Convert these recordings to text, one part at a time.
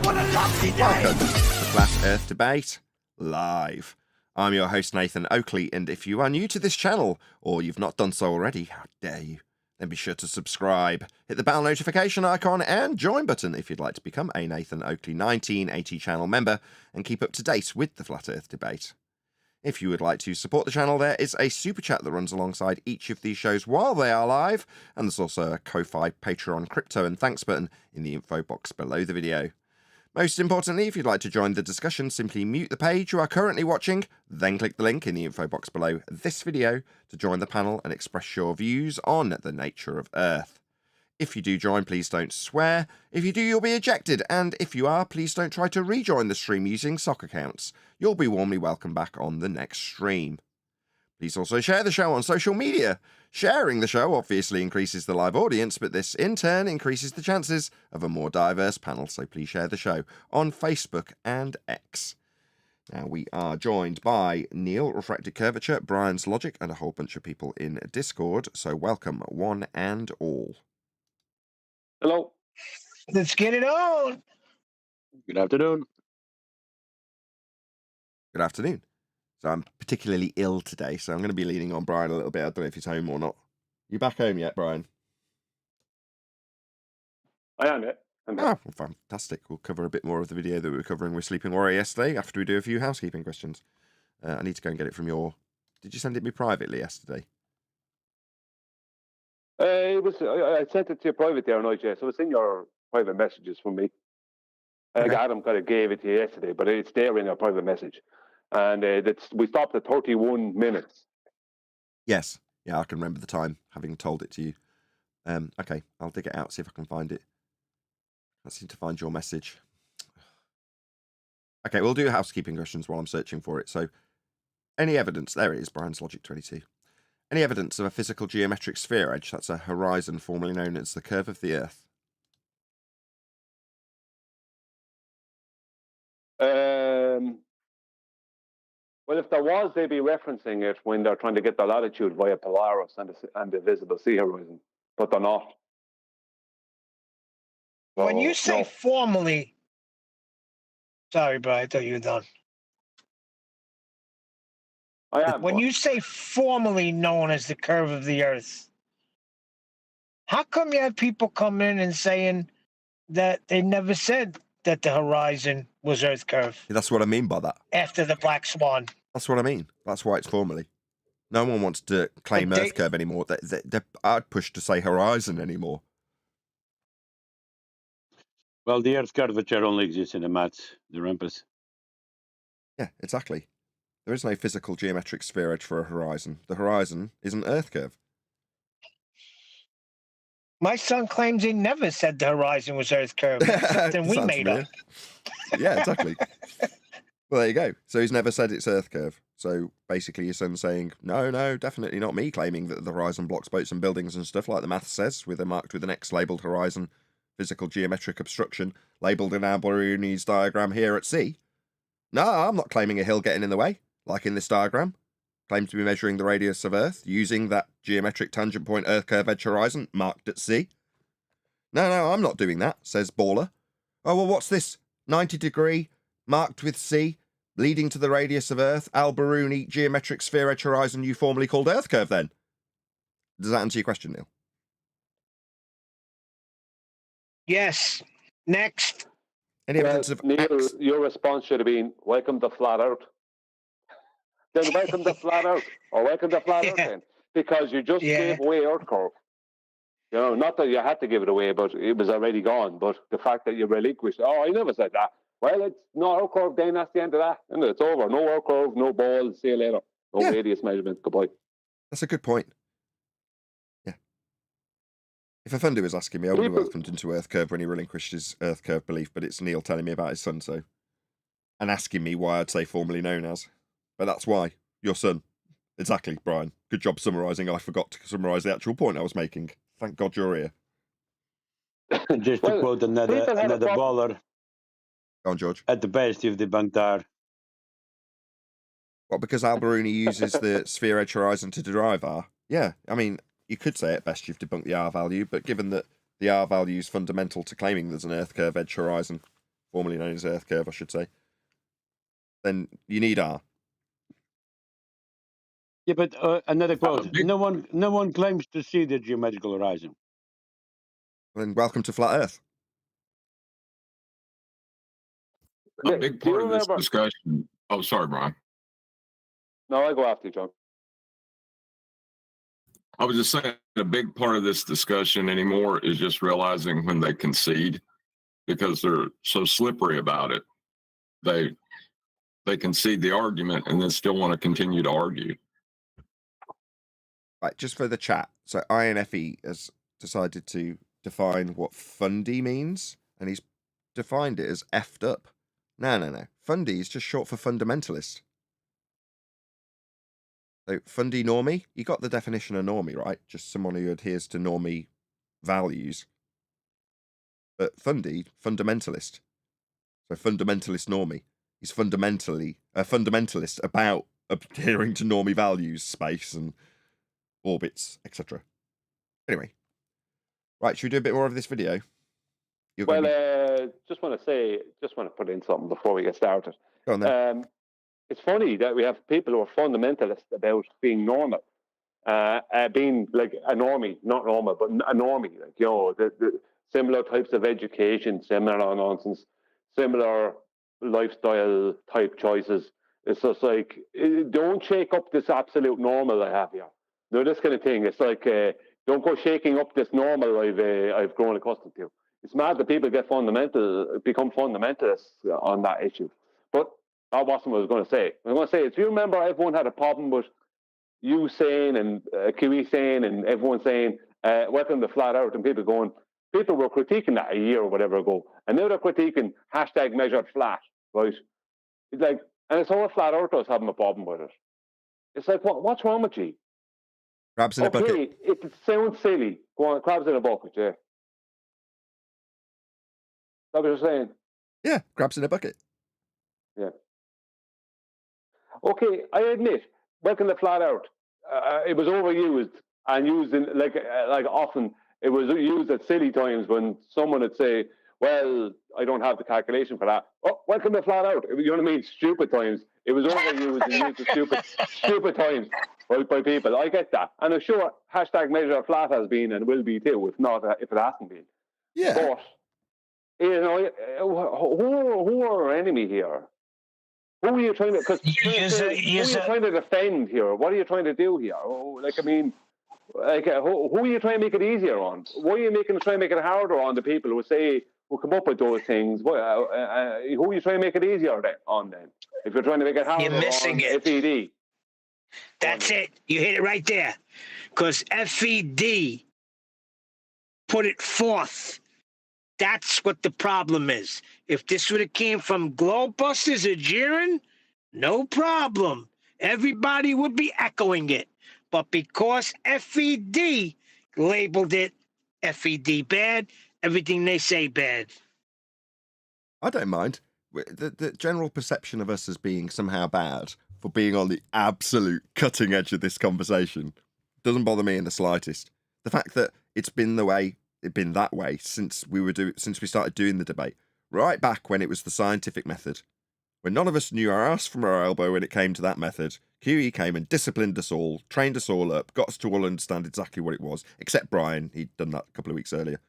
What a lovely day! Welcome to Flat Earth Debate Live. I'm your host Nathan Oakley, and if you are new to this channel, or you've not done so already, how dare you, then be sure to subscribe, hit the bell notification icon and join button if you'd like to become a Nathan Oakley 1980 channel member and keep up to date with the Flat Earth Debate. If you would like to support the channel, there is a super chat that runs alongside each of these shows while they are live, and there's also a Ko-Fi, Patreon, crypto and thanks button in the info box below the video. Most importantly, if you'd like to join the discussion, simply mute the page you are currently watching, then click the link in the info box below this video to join the panel and express your views on the nature of Earth. If you do join, please don't swear. If you do, you'll be ejected. And if you are, please don't try to rejoin the stream using sock accounts. You'll be warmly welcome back on the next stream. Please also share the show on social media. Sharing the show obviously increases the live audience, but this in turn increases the chances of a more diverse panel, so please share the show on Facebook and X. Now, we are joined by Neil, Refracted Curvature, Brian's Logic, and a whole bunch of people in Discord, so welcome one and all. Hello. Let's get it on. Good afternoon. Good afternoon. So I'm particularly ill today, so I'm going to be leaning on Brian a little bit. I don't know if he's home or not. You back home yet, Brian? I am, yeah. Oh, well, fantastic. We'll cover a bit more of the video that we were covering with Sleeping Warrior yesterday after we do a few housekeeping questions. I need to go and get it from your... Did you send it me privately yesterday? I sent it to you private there, night, yeah. So it's in your private messages from me. Okay. Adam kind of gave it to you yesterday, but it's there in your private message. And we stopped at 31 minutes. Yes. Yeah, I can remember the time, having told it to you. Okay, I'll dig it out, see if I can find it. I seem to find your message. Okay, we'll do housekeeping questions while I'm searching for it. So, any evidence... There it is, Brian's Logic 22. Any evidence of a physical geometric sphere edge, that's a horizon formerly known as the curve of the Earth? Well, if there was, they'd be referencing it when they're trying to get the latitude via Polaris and the visible sea horizon, but they're not. So, When you say no. formally, sorry, bro, I thought you were done. I am. When but you say formally known as the curve of the Earth, how come you have people come in and saying that they never said that the horizon was Earth curve That's what I mean by that. after the Black Swan? That's what I mean. That's why it's formally. No one wants to claim But Earth curve anymore. I'd push to say horizon anymore. Well, the Earth curvature only exists in the maths, the rumpus. Yeah, exactly. There is no physical geometric sphere edge for a horizon. The horizon is an Earth curve. My son claims he never said the horizon was Earth curve. Something we Sounds made up. familiar. Yeah, exactly. Well, there you go. So he's never said it's Earth curve. So basically your son's saying, no, definitely not me claiming that the horizon blocks boats and buildings and stuff like the math says, marked with an X labelled horizon, physical geometric obstruction, labelled in Alberini's diagram here at sea. No, I'm not claiming a hill getting in the way, like in this diagram. Claim to be measuring the radius of Earth using that geometric tangent point Earth curve edge horizon marked at sea. No, I'm not doing that, says Baller. Oh, well, what's this? 90-degree, marked with C, leading to the radius of Earth, Alberuni geometric sphere edge horizon you formerly called Earth curve then? Does that answer your question, Neil? Yes. Next. Any evidence of Neil, X? your response should have been, welcome to Flat Earth. Then welcome to Flat Earth, or welcome to Flat Earth then, because you just gave away Earth curve. You know, not that you had to give it away, but it was already gone. But the fact that you relinquished, I never said that. Well, it's no Earth curve then, that's the end of that. And it's over. No Earth curve, no balls, see you later. No radius measurement, goodbye. That's a good point. Yeah. If a Fundy was asking me, I would have welcomed into Earth curve when he relinquished his Earth curve belief, but it's Neil telling me about his son, so... And asking me why I'd say formerly known as. But that's why. Your son. Exactly, Brian. Good job summarising. I forgot to summarise the actual point I was making. Thank God you're here. Just to quote another baller. Go on, George. At the best, you've debunked R. What, because Alberuni uses the sphere edge horizon to derive R? Yeah, I mean, you could say at best you've debunked the R value, but given that the R value is fundamental to claiming there's an Earth curve edge horizon formerly known as Earth curve, I should say, then you need R. Yeah, but another quote. No one claims to see the geometrical horizon. Then welcome to flat Earth. A big part of this discussion. Oh, sorry, Brian. No, I go after you, John. I was just saying a big part of this discussion anymore is just realizing when they concede, because they're so slippery about it. They concede the argument and then still want to continue to argue. Right, just for the chat. So INFE has decided to define what Fundy means, and he's defined it as effed up. No. Fundy is just short for fundamentalist. So Fundy Normie, you got the definition of Normie, right? Just someone who adheres to Normie values. But Fundy, fundamentalist. So fundamentalist Normie. He's fundamentally a fundamentalist about adhering to Normie values, space and orbits, etc. Anyway, right, should we do a bit more of this video? Just want to put in something before we get started. Go on then. It's funny that we have people who are fundamentalist about being normal, being like a normie, not normal, but a normie. Like, you know, the similar types of education, similar nonsense, similar lifestyle type choices. It's just like, don't shake up this absolute normal I have here. No, this kind of thing. It's like, don't go shaking up this normal I've grown accustomed to. It's mad that people become fundamentalists on that issue. But that wasn't what I was going to say. I was going to say, if you remember, everyone had a problem with you saying and QE saying and everyone saying, welcome to flat Earth, and people were critiquing that a year or whatever ago, and now they're critiquing #measured flat, right? It's like, and it's all flat Earthers having a problem with it. It's like, what's wrong with you? Crabs in a bucket. It sounds silly. Go on, crabs in a bucket, yeah. Is that what you're saying? Yeah, crabs in a bucket. Yeah. Okay, I admit, welcome to flat Earth. It was overused and used in like often. It was used at silly times when someone would say, "Well, I don't have the calculation for that." Oh, welcome to flat Earth. You know what I mean? Stupid times. It was overused and used at stupid times, right, by people. I get that, and I'm sure #measure flat has been and will be too, if it hasn't been. Yeah. But you know, who are our enemy here? Who are you trying to? Because who are you trying to defend here? What are you trying to do here? Like, I mean, like, who are you trying to make it easier on? Why are you trying to make it harder on the people who come up with those things? Who are you trying to make it easier on then? If you're trying to make it harder, you're missing on it. FED. That's it. You hit it right there. Because FED put it forth. That's what the problem is. If this would have came from Globebusters or Jiren, no problem. Everybody would be echoing it. But because FED labeled it FED bad, everything they say bad. I don't mind. The general perception of us as being somehow bad for being on the absolute cutting edge of this conversation doesn't bother me in the slightest. The fact that it's been that way since we started doing the debate, right back when it was the scientific method, when none of us knew our ass from our elbow when it came to that method. QE came and disciplined us all, trained us all up, got us to all understand exactly what it was, except Brian. He'd done that a couple of weeks earlier.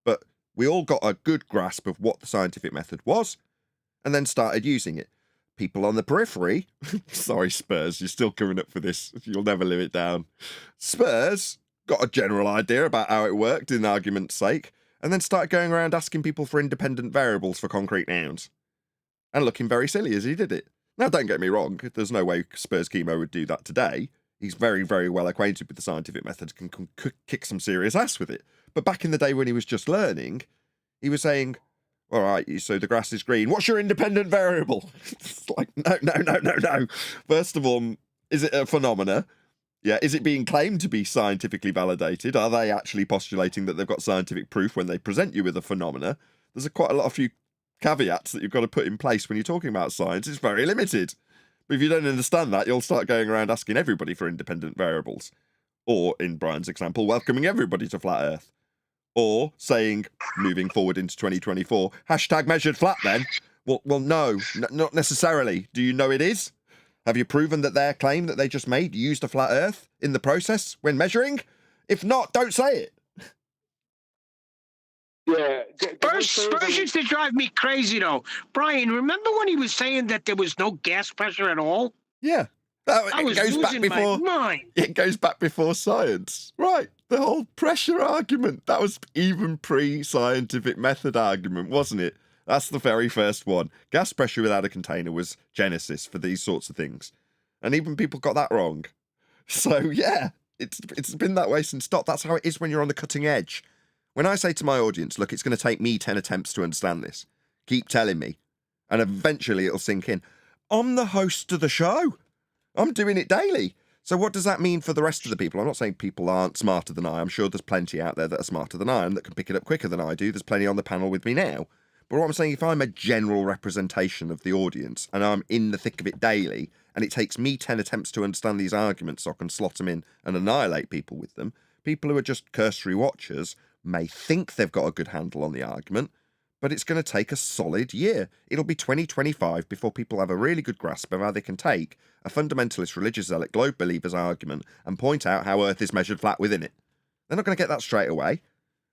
But we all got a good grasp of what the scientific method was, and then started using it. People on the periphery, sorry Spurs, you're still coming up for this, you'll never live it down. Spurs got a general idea about how it worked, in argument's sake, and then started going around asking people for independent variables for concrete nouns, and looking very silly as he did it. Now, don't get me wrong, there's no way Spurs Chemo would do that today. He's very, very well acquainted with the scientific method, can kick some serious ass with it. But back in the day when he was just learning, he was saying, all right, so the grass is green. What's your independent variable? It's like, no. First of all, is it a phenomena? Yeah, is it being claimed to be scientifically validated? Are they actually postulating that they've got scientific proof when they present you with a phenomena? There's quite a few caveats that you've got to put in place when you're talking about science. It's very limited. But if you don't understand that, you'll start going around asking everybody for independent variables. Or, in Brian's example, welcoming everybody to flat Earth. Or saying, moving forward into 2024, hashtag measured flat then? Well, no, not necessarily. Do you know it is? Have you proven that their claim that they just made used a flat earth in the process when measuring? If not, don't say it. Yeah. Spurs used to drive me crazy, though. Brian, remember when he was saying that there was no gas pressure at all? Yeah. I was losing my mind. It goes back before science. Right. The whole pressure argument. That was even pre-scientific method argument, wasn't it? That's the very first one. Gas pressure without a container was Genesis for these sorts of things. And even people got that wrong. So, yeah, it's been that way since stop. That's how it is when you're on the cutting edge. When I say to my audience, look, it's going to take me 10 attempts to understand this. Keep telling me. And eventually it'll sink in. I'm the host of the show. I'm doing it daily. So what does that mean for the rest of the people? I'm not saying people aren't smarter than I. I'm sure there's plenty out there that are smarter than I and that can pick it up quicker than I do. There's plenty on the panel with me now. But what I'm saying, if I'm a general representation of the audience and I'm in the thick of it daily, and it takes me 10 attempts to understand these arguments so I can slot them in and annihilate people with them, people who are just cursory watchers may think they've got a good handle on the argument, but it's going to take a solid year. It'll be 2025 before people have a really good grasp of how they can take a fundamentalist religious zealot globe believer's argument and point out how Earth is measured flat within it. They're not going to get that straight away.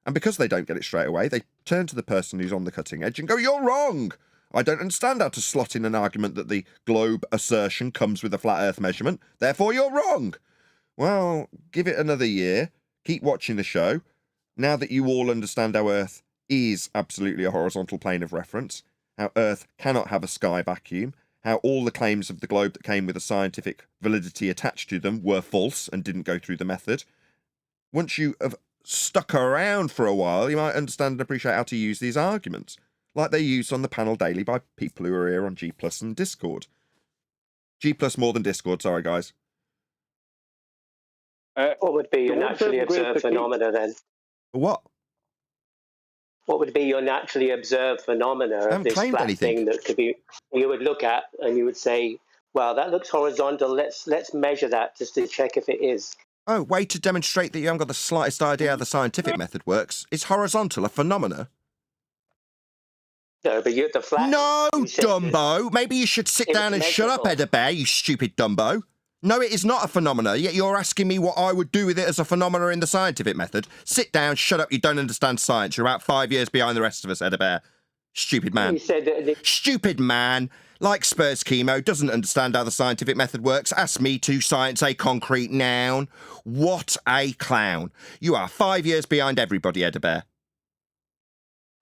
And because they don't get it straight away, they turn to the person who's on the cutting edge and go, you're wrong. I don't understand how to slot in an argument that the globe assertion comes with a flat Earth measurement. Therefore, you're wrong. Well, give it another year. Keep watching the show. Now that you all understand how Earth is absolutely a horizontal plane of reference, how Earth cannot have a sky vacuum, how all the claims of the globe that came with a scientific validity attached to them were false and didn't go through the method. Once you have stuck around for a while, you might understand and appreciate how to use these arguments, like they're used on the panel daily by people who are here on G Plus and Discord. G Plus more than Discord, sorry guys. What would be your naturally observed phenomena then? What? What would be your naturally observed phenomena of this flat thing that could be you would look at and you would say, well, that looks horizontal, let's measure that just to check if it is. Oh, way to demonstrate that you haven't got the slightest idea how the scientific method works. Is horizontal a phenomena? No, but you're the flat. No, Dumbo. Maybe you should sit down and shut up, Edda Bear, you stupid Dumbo. No, it is not a phenomena, yet you're asking me what I would do with it as a phenomena in the scientific method. Sit down, shut up, you don't understand science. You're about 5 years behind the rest of us, Edda Bear. Stupid man. You said that Stupid man. Like Spurs Chemo, doesn't understand how the scientific method works. Ask me to science a concrete noun. What a clown. You are 5 years behind everybody, Edda Bear.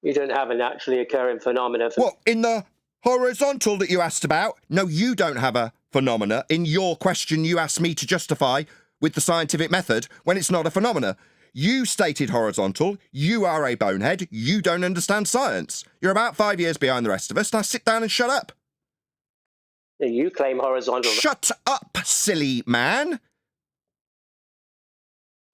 You don't have a naturally occurring phenomena. What, in the horizontal that you asked about? No, you don't have a phenomena. In your question, you asked me to justify with the scientific method when it's not a phenomena. You stated horizontal. You are a bonehead. You don't understand science. You're about 5 years behind the rest of us. Now sit down and shut up. You claim horizontal. Shut up, silly man.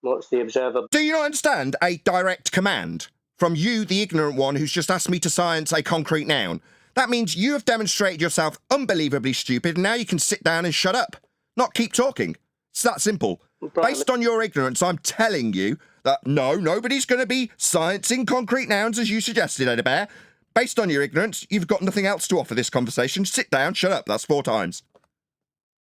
What's the observer? Do you not understand a direct command from you, the ignorant one, who's just asked me to science a concrete noun? That means you have demonstrated yourself unbelievably stupid, and now you can sit down and shut up. Not keep talking. It's that simple. Based on your ignorance, I'm telling you that no, nobody's going to be sciencing concrete nouns as you suggested, Edda Bear. Based on your ignorance, you've got nothing else to offer this conversation. Sit down, shut up. That's 4 times.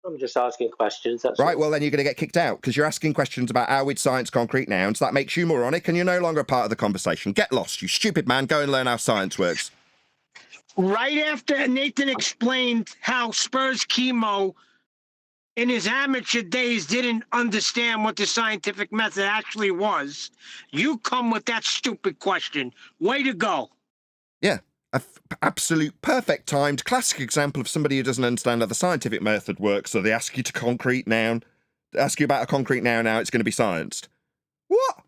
I'm just asking questions. That's right, all. well, then you're going to get kicked out because you're asking questions about how we'd science concrete nouns. That makes you moronic and you're no longer a part of the conversation. Get lost, you stupid man. Go and learn how science works. Right after Nathan explained how Spurs Chemo in his amateur days didn't understand what the scientific method actually was, you come with that stupid question. Way to go. Yeah, absolute perfect timed classic example of somebody who doesn't understand how the scientific method works, so they ask you ask you about a concrete noun, now it's going to be scienced. What?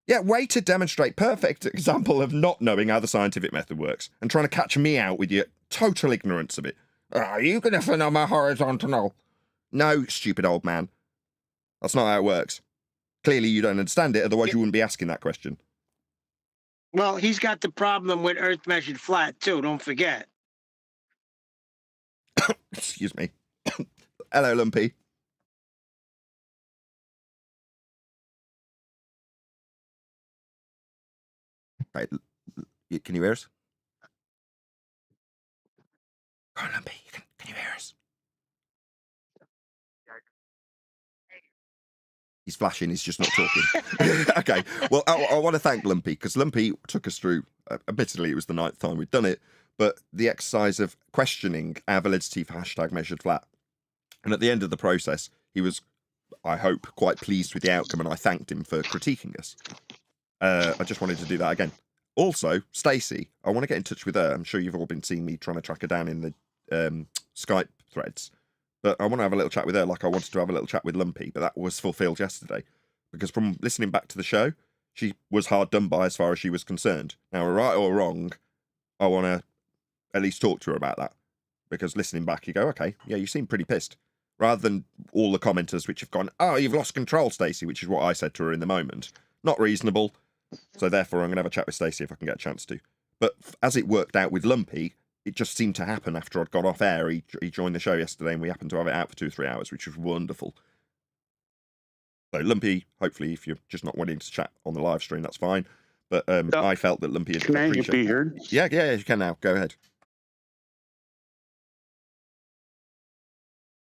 Yeah, way to demonstrate perfect example of not knowing how the scientific method works and trying to catch me out with your total ignorance of it. Are you going to phenomena horizontal? No, stupid old man. That's not how it works. Clearly you don't understand it, otherwise you wouldn't be asking that question. Well, he's got the problem with Earth measured flat, too. Don't forget. Excuse me. Hello, Lumpy. Right, can you hear us? Go on, Lumpy. Can you hear us? He's flashing. He's just not talking. Okay. Well, I want to thank Lumpy, because Lumpy took us through. Admittedly, it was the 9th time we'd done it, but the exercise of questioning our validity for hashtag measured flat. And at the end of the process, he was, I hope, quite pleased with the outcome, and I thanked him for critiquing us. I just wanted to do that again. Also, Stacey, I want to get in touch with her. I'm sure you've all been seeing me trying to track her down in the Skype threads. But I want to have a little chat with her like I wanted to have a little chat with Lumpy, but that was fulfilled yesterday. Because from listening back to the show, she was hard done by as far as she was concerned. Now, right or wrong, I want to at least talk to her about that. Because listening back, you go, okay, yeah, you seem pretty pissed. Rather than all the commenters which have gone, oh, you've lost control, Stacey, which is what I said to her in the moment. Not reasonable. So therefore, I'm going to have a chat with Stacey if I can get a chance to. But as it worked out with Lumpy, it just seemed to happen after I'd got off air. He joined the show yesterday and we happened to have it out for 2 or 3 hours, which was wonderful. So Lumpy, hopefully, if you're just not wanting to chat on the live stream, that's fine. But I felt that Lumpy... Can I be heard? Yeah, you can now. Go ahead.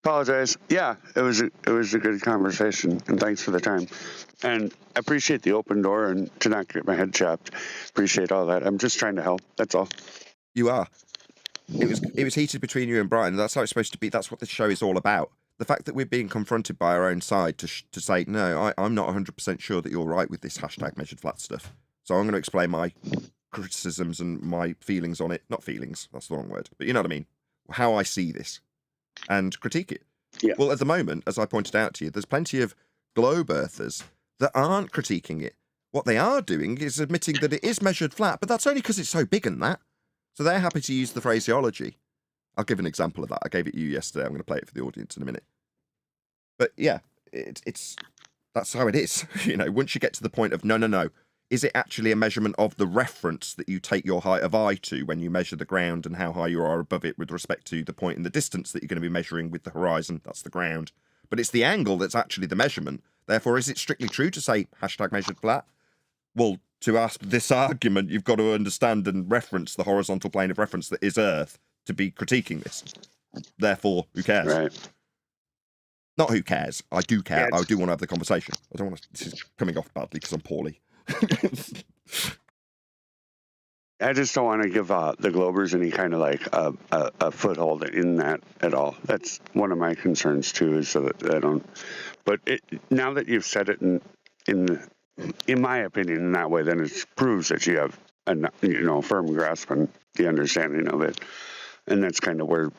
Apologize. Yeah, it was a good conversation, and thanks for the time. And I appreciate the open door and to not get my head chopped. Appreciate all that. I'm just trying to help. That's all. You are. It was heated between you and Brian. That's how it's supposed to be. That's what this show is all about. The fact that we're being confronted by our own side to say, no, I'm not 100% sure that you're right with this hashtag measured flat stuff. So I'm going to explain my criticisms and my feelings on it. Not feelings, that's the wrong word. But you know what I mean. How I see this. And critique it. Yeah. Well, at the moment, as I pointed out to you, there's plenty of globe earthers that aren't critiquing it. What they are doing is admitting that it is measured flat, but that's only because it's so big and that. So they're happy to use the phraseology. I'll give an example of that. I gave it you yesterday. I'm going to play it for the audience in a minute. But yeah, it's that's how it is. You know, once you get to the point of no. Is it actually a measurement of the reference that you take your height of eye to when you measure the ground and how high you are above it with respect to the point in the distance that you're going to be measuring with the horizon? That's the ground. But it's the angle that's actually the measurement. Therefore, is it strictly true to say hashtag measured flat? Well, to ask this argument, you've got to understand and reference the horizontal plane of reference that is Earth to be critiquing this. Therefore, who cares? Right. Not who cares. I do care. Yeah, I do want to have the conversation. I don't want to... This is coming off badly because I'm poorly. I just don't want to give the Globers any kind of like a foothold in that at all. That's one of my concerns too. Is that I don't. But now that you've said it in my opinion in that way, then it proves that you have a firm grasp on the understanding of it, and that's kind of where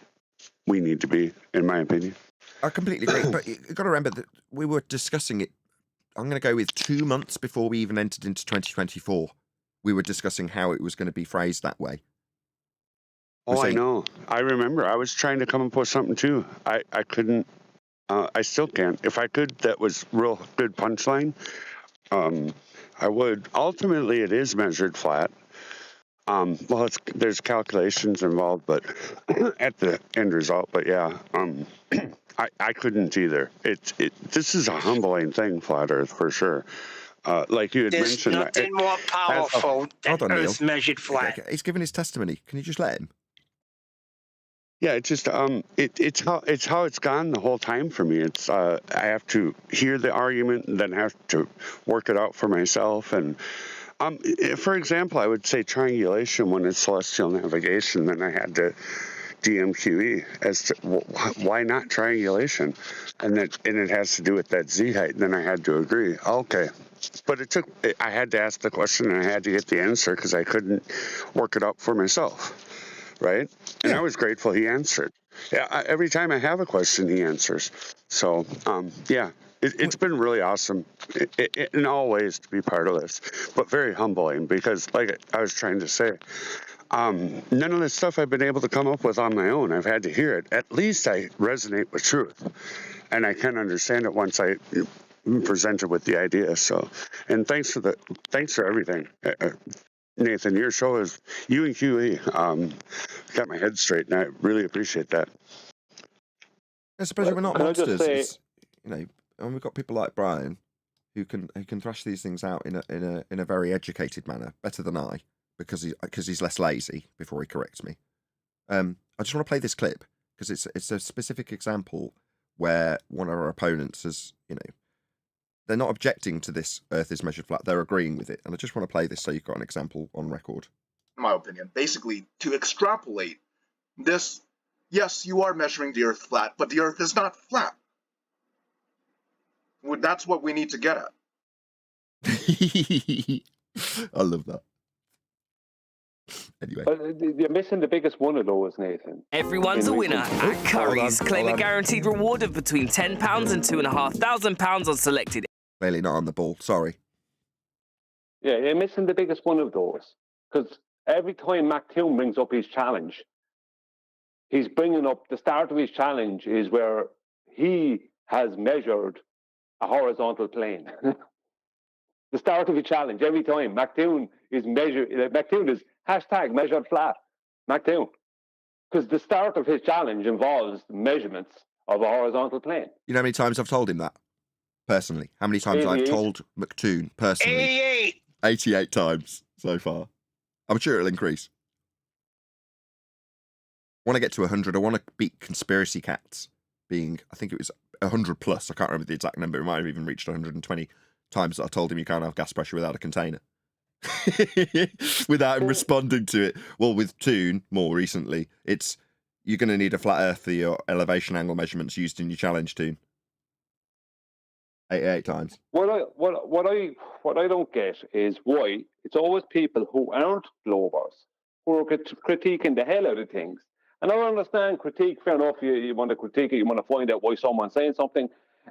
we need to be, in my opinion. I completely agree. But you've got to remember that we were discussing it. I'm going to go with 2 months before we even entered into 2024. We were discussing how it was going to be phrased that way. I know. I remember. I was trying to come up with something too. I couldn't. I still can't. If I could, that was real good punchline. I would. Ultimately, it is measured flat. Well, there's calculations involved, but at the end result. But yeah. I couldn't either. This is a humbling thing, flat Earth, for sure. Like you had mentioned, there's nothing more powerful than Earth measured flat. He's giving his testimony. Can you just let him? Yeah, it's just it's how it's gone the whole time for me. It's I have to hear the argument and then have to work it out for myself. And for example, I would say triangulation when it's celestial navigation. Then I had to DMQE as to why not triangulation, and it has to do with that Z height. Then I had to agree. Okay, but I had to ask the question and I had to get the answer because I couldn't work it out for myself, right? And I was grateful he answered. Yeah, every time I have a question, he answers. So yeah. It's been really awesome in all ways to be part of this, but very humbling because, like I was trying to say, none of this stuff I've been able to come up with on my own. I've had to hear it. At least I resonate with truth, and I can understand it once I presented with the idea. So, and thanks for everything, Nathan. Your show is you and QE got my head straight, and I really appreciate that. I suppose we're not monsters. You know, and we've got people like Brian, who can thrash these things out in a very educated manner, better than I, because he's less lazy. Before he corrects me, I just want to play this clip because it's a specific example where one of our opponents has, they're not objecting to this Earth is measured flat, they're agreeing with it, and I just want to play this so you've got an example on record. In my opinion, basically to extrapolate this, yes, you are measuring the Earth flat, but the Earth is not flat. That's what we need to get at. I love that. Anyway. You're missing the biggest one of those, Nathan. Everyone's a winner at Curry's. Claim a guaranteed reward of between £10 and £2,500 on selected. Clearly not on the ball, sorry. Yeah, you're missing the biggest one of those. Because every time MacToon brings up his challenge, he's bringing up the start of his challenge is where he has measured a horizontal plane. The start of a challenge every time MacToon is hashtag measured flat MacToon, because the start of his challenge involves measurements of a horizontal plane. You know how many times I've told him that personally? How many times 88. I've told MacToon personally? 88 times so far. I'm sure it'll increase. When I get to 100, I want to beat Conspiracy Cats being, I think it was 100 plus. I can't remember the exact number. It might have even reached 120 times that I told him you can't have gas pressure without a container. Without him responding to it. Well, with Toon, more recently, it's you're going to need a flat earth for your elevation angle measurements used in your challenge, Toon. 88 times. What I don't get is why it's always people who aren't globers who are critiquing the hell out of things. And I understand critique, fair enough, you want to critique it, you want to find out why someone's saying something,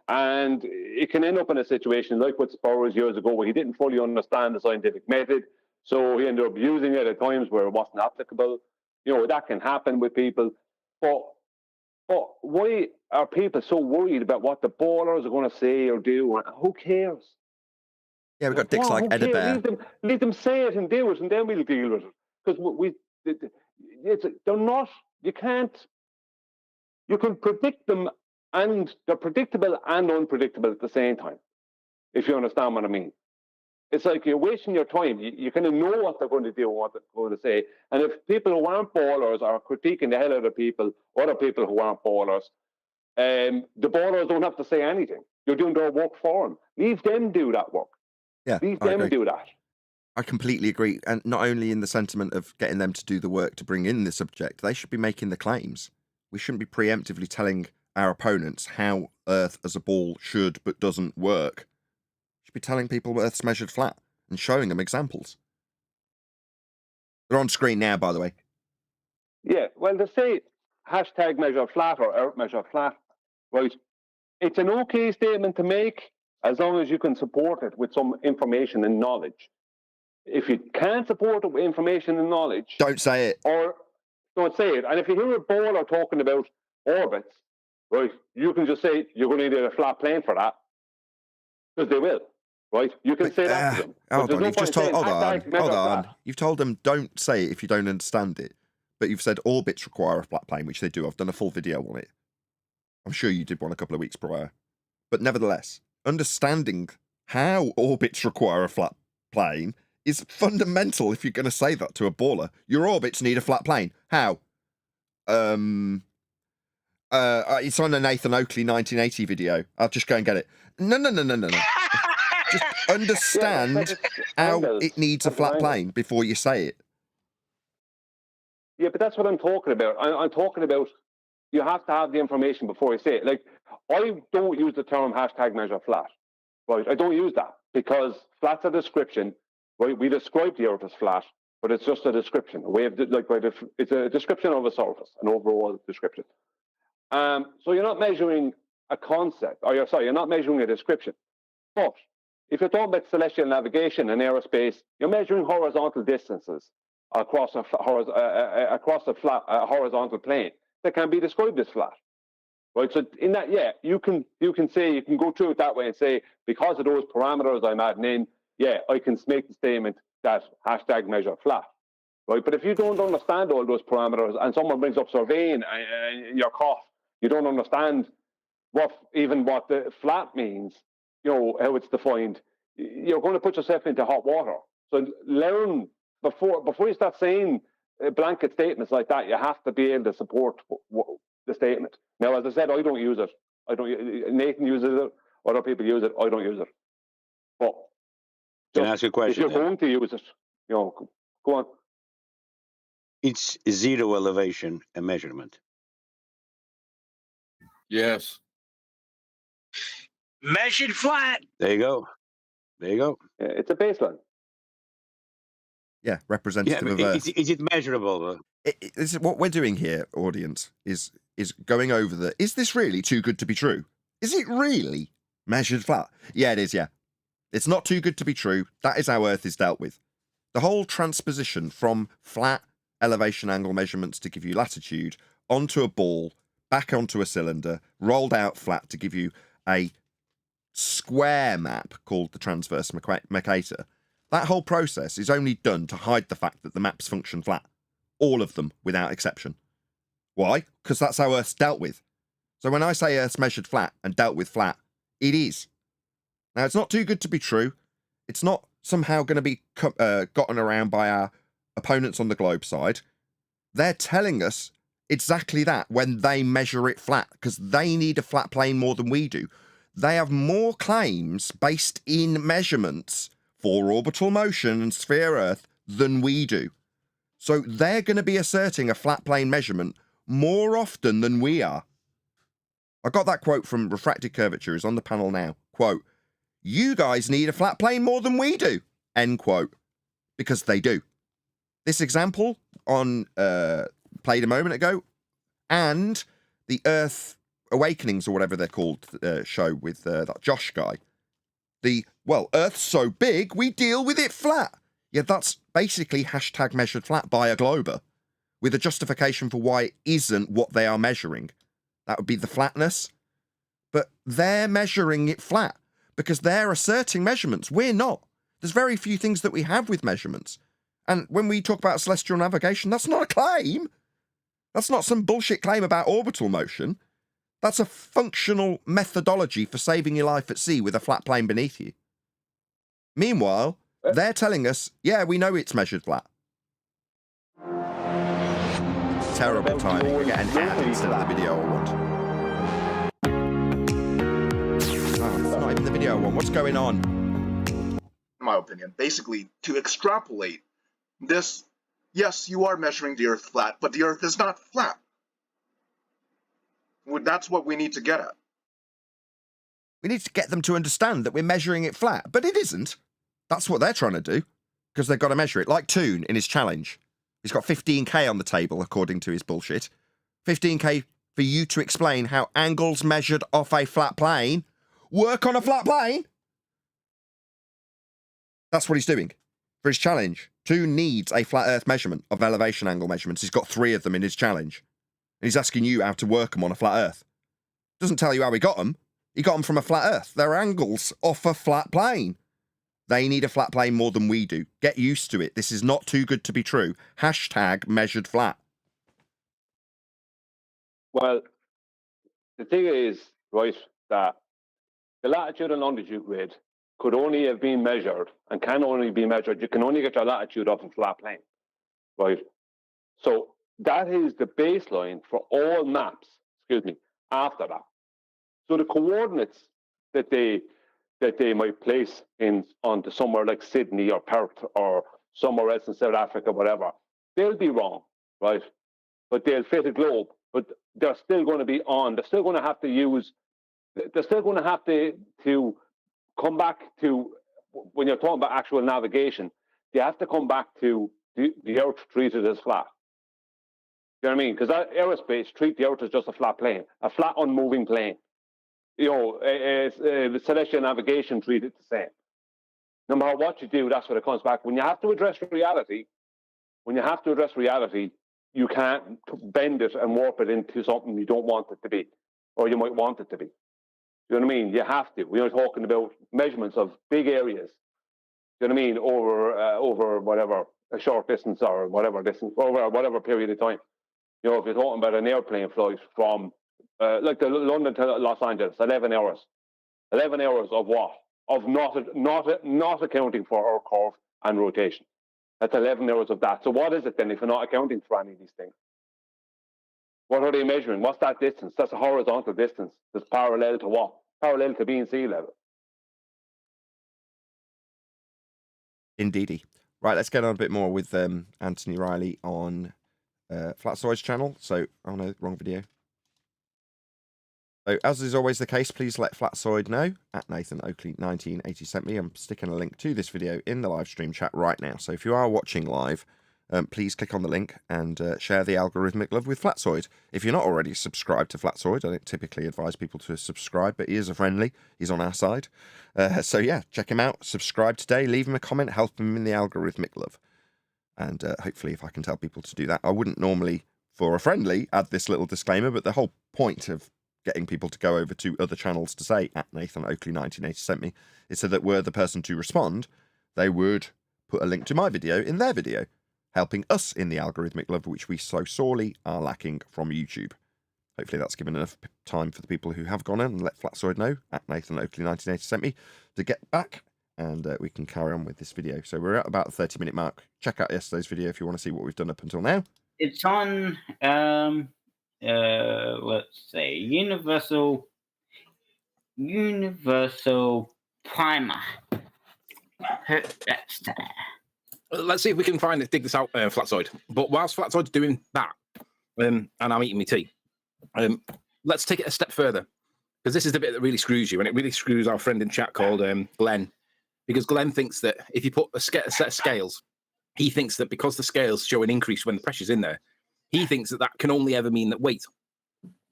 and it can end up in a situation like with Spurs years ago where he didn't fully understand the scientific method, so he ended up using it at times where it wasn't applicable. That can happen with people. But why are people so worried about what the ballers are going to say or do? Who cares? Yeah, we've got dicks like Eddie Bear. Leave them say it and do it, and then we'll deal with it. Because they're not. You can predict them, and they're predictable and unpredictable at the same time, if you understand what I mean. It's like you're wasting your time. You kind of know what they're going to do and what they're going to say. And if people who aren't ballers are critiquing the hell out of other people who aren't ballers, the ballers don't have to say anything. You're doing their work for them. Leave them do that work. Yeah, Leave them do that. I completely agree. And not only in the sentiment of getting them to do the work to bring in the subject, they should be making the claims. We shouldn't be preemptively telling our opponents how Earth as a ball should but doesn't work. We should be telling people Earth's measured flat and showing them examples. They're on screen now, by the way. Yeah, well, they say hashtag measure flat or Earth measure flat, right? It's an okay statement to make as long as you can support it with some information and knowledge. If you can't support it with information and knowledge... Don't say it. Or don't say it. And if you hear a baller talking about orbits, right, you can just say you're going to need a flat plane for that. Because they will, right? You can say that to them. Hold on. You've told them don't say it if you don't understand it. But you've said orbits require a flat plane, which they do. I've done a full video on it. I'm sure you did one a couple of weeks prior. But nevertheless, understanding how orbits require a flat plane is fundamental if you're going to say that to a baller. Your orbits need a flat plane. How? It's on a Nathan Oakley 1980 video. I'll just go and get it. No. Just understand how it needs a flat plane before you say it. Yeah, but that's what I'm talking about. I'm talking about you have to have the information before you say it. Like, I don't use the term hashtag measure flat. Right? I don't use that because flat's a description. Right? We describe the Earth as flat, but it's just a description. A way of it's a description of a surface, an overall description. So you're not measuring a concept, you're not measuring a description. But if you're talking about celestial navigation and aerospace, you're measuring horizontal distances across a flat horizontal plane that can be described as flat. Right? So in that, you can go through it that way and say, because of those parameters I'm adding in, I can make the statement that hashtag measure flat. Right? But if you don't understand all those parameters and someone brings up surveying and you're caught, you don't understand what the flat means, how it's defined, you're going to put yourself into hot water. So learn before you start saying blanket statements like that. You have to be able to support the statement. Now, as I said, I don't use it. Nathan uses it. Other people use it. I don't use it. But can I ask you a question? If you're going to use it, go on. It's zero elevation a measurement? Yes. Measured flat. There you go. There you go. Yeah, it's a baseline. Yeah, representative of Earth. Is it measurable? This is what we're doing here, audience, is going over is this really too good to be true? Is it really measured flat? Yeah, it is, yeah. It's not too good to be true. That is how Earth is dealt with. The whole transposition from flat elevation angle measurements to give you latitude onto a ball, back onto a cylinder, rolled out flat to give you a square map called the transverse Mercator. That whole process is only done to hide the fact that the maps function flat. All of them, without exception. Why? Because that's how Earth's dealt with. So when I say Earth's measured flat and dealt with flat, it is. Now, it's not too good to be true. It's not somehow going to be gotten around by our opponents on the globe side. They're telling us exactly that when they measure it flat, because they need a flat plane more than we do. They have more claims based in measurements for orbital motion and sphere Earth than we do. So they're going to be asserting a flat plane measurement more often than we are. I got that quote from Refracted Curvature, who's on the panel now. Quote, "You guys need a flat plane more than we do." End quote. Because they do. This example on played a moment ago, and the Earth Awakenings, or whatever they're called, show with that Josh guy. Earth's so big, we deal with it flat. Yeah, that's basically hashtag measured flat by a glober, with a justification for why it isn't what they are measuring. That would be the flatness. But they're measuring it flat because they're asserting measurements. We're not. There's very few things that we have with measurements. And when we talk about celestial navigation, that's not a claim. That's not some bullshit claim about orbital motion. That's a functional methodology for saving your life at sea with a flat plane beneath you. Meanwhile, they're telling us, yeah, we know it's measured flat. Terrible timing. We're getting ad instead of the video I want. Oh, it's not even the video I want. What's going on? In my opinion, basically, to extrapolate this, yes, you are measuring the Earth flat, but the Earth is not flat. That's what we need to get at. We need to get them to understand that we're measuring it flat, but it isn't. That's what they're trying to do, because they've got to measure it. Like Toon in his challenge. He's got 15k on the table, according to his bullshit. 15k for you to explain how angles measured off a flat plane work on a flat plane. That's what he's doing for his challenge. Toon needs a flat Earth measurement of elevation angle measurements. He's got 3 of them in his challenge. And he's asking you how to work them on a flat Earth. Doesn't tell you how he got them. He got them from a flat Earth. They're angles off a flat plane. They need a flat plane more than we do. Get used to it. This is not too good to be true. Hashtag measured flat. Well, the thing is, right, that the latitude and longitude grid could only have been measured and can only be measured. You can only get your latitude off a flat plane, right? So that is the baseline for all maps, after that. So the coordinates that they might place onto somewhere like Sydney or Perth or somewhere else in South Africa, whatever, they'll be wrong, right? But they'll fit a globe, but they're still going to be on. They're still going to have to to come back to, when you're talking about actual navigation, you have to come back to the Earth treated as flat. You know what I mean? Because aerospace treat the Earth as just a flat plane, a flat unmoving plane. The celestial navigation treat it the same. No matter what you do, that's what it comes back. When you have to address reality, you can't bend it and warp it into something you don't want it to be, or you might want it to be. You know what I mean? You have to. We're talking about measurements of big areas. You know what I mean? Over whatever, a short distance or whatever distance, over whatever period of time. You know, if you're talking about an airplane flight from like the London to Los Angeles, 11 hours. 11 hours of what? Of not accounting for our curve and rotation. That's 11 hours of that. So what is it then if you're not accounting for any of these things? What are they measuring? What's that distance? That's a horizontal distance that's parallel to what? Parallel to being sea level. Indeedy. Right, let's get on a bit more with Anthony Riley on Flatsoid's channel. So, oh no, wrong video. So, as is always the case, please let Flatsoid know at Nathan Oakley 1980 sent me. I'm sticking a link to this video in the live stream chat right now. So if you are watching live, please click on the link and share the algorithmic love with Flatsoid. If you're not already subscribed to Flatsoid, I don't typically advise people to subscribe, but he is a friendly. He's on our side. So yeah, check him out. Subscribe today. Leave him a comment. Help him in the algorithmic love. And hopefully if I can tell people to do that. I wouldn't normally, for a friendly, add this little disclaimer, but the whole point of getting people to go over to other channels to say at Nathan Oakley 1980 sent me is so that were the person to respond, they would put a link to my video in their video, helping us in the algorithmic love which we so sorely are lacking from YouTube. Hopefully that's given enough time for the people who have gone in and let Flatsoid know at Nathan Oakley 1980 sent me to get back, and we can carry on with this video. So we're at about the 30-minute mark. Check out yesterday's video if you want to see what we've done up until now. It's on let's say universal primer. That's there. Let's see if we can dig this out, Flatsoid. But whilst Flatsoid's doing that, and I'm eating my tea, let's take it a step further, because this is the bit that really screws you, and it really screws our friend in chat called Glenn, because Glenn thinks that if you put a set of scales, he thinks that because the scales show an increase when the pressure's in there, he thinks that that can only ever mean that weight.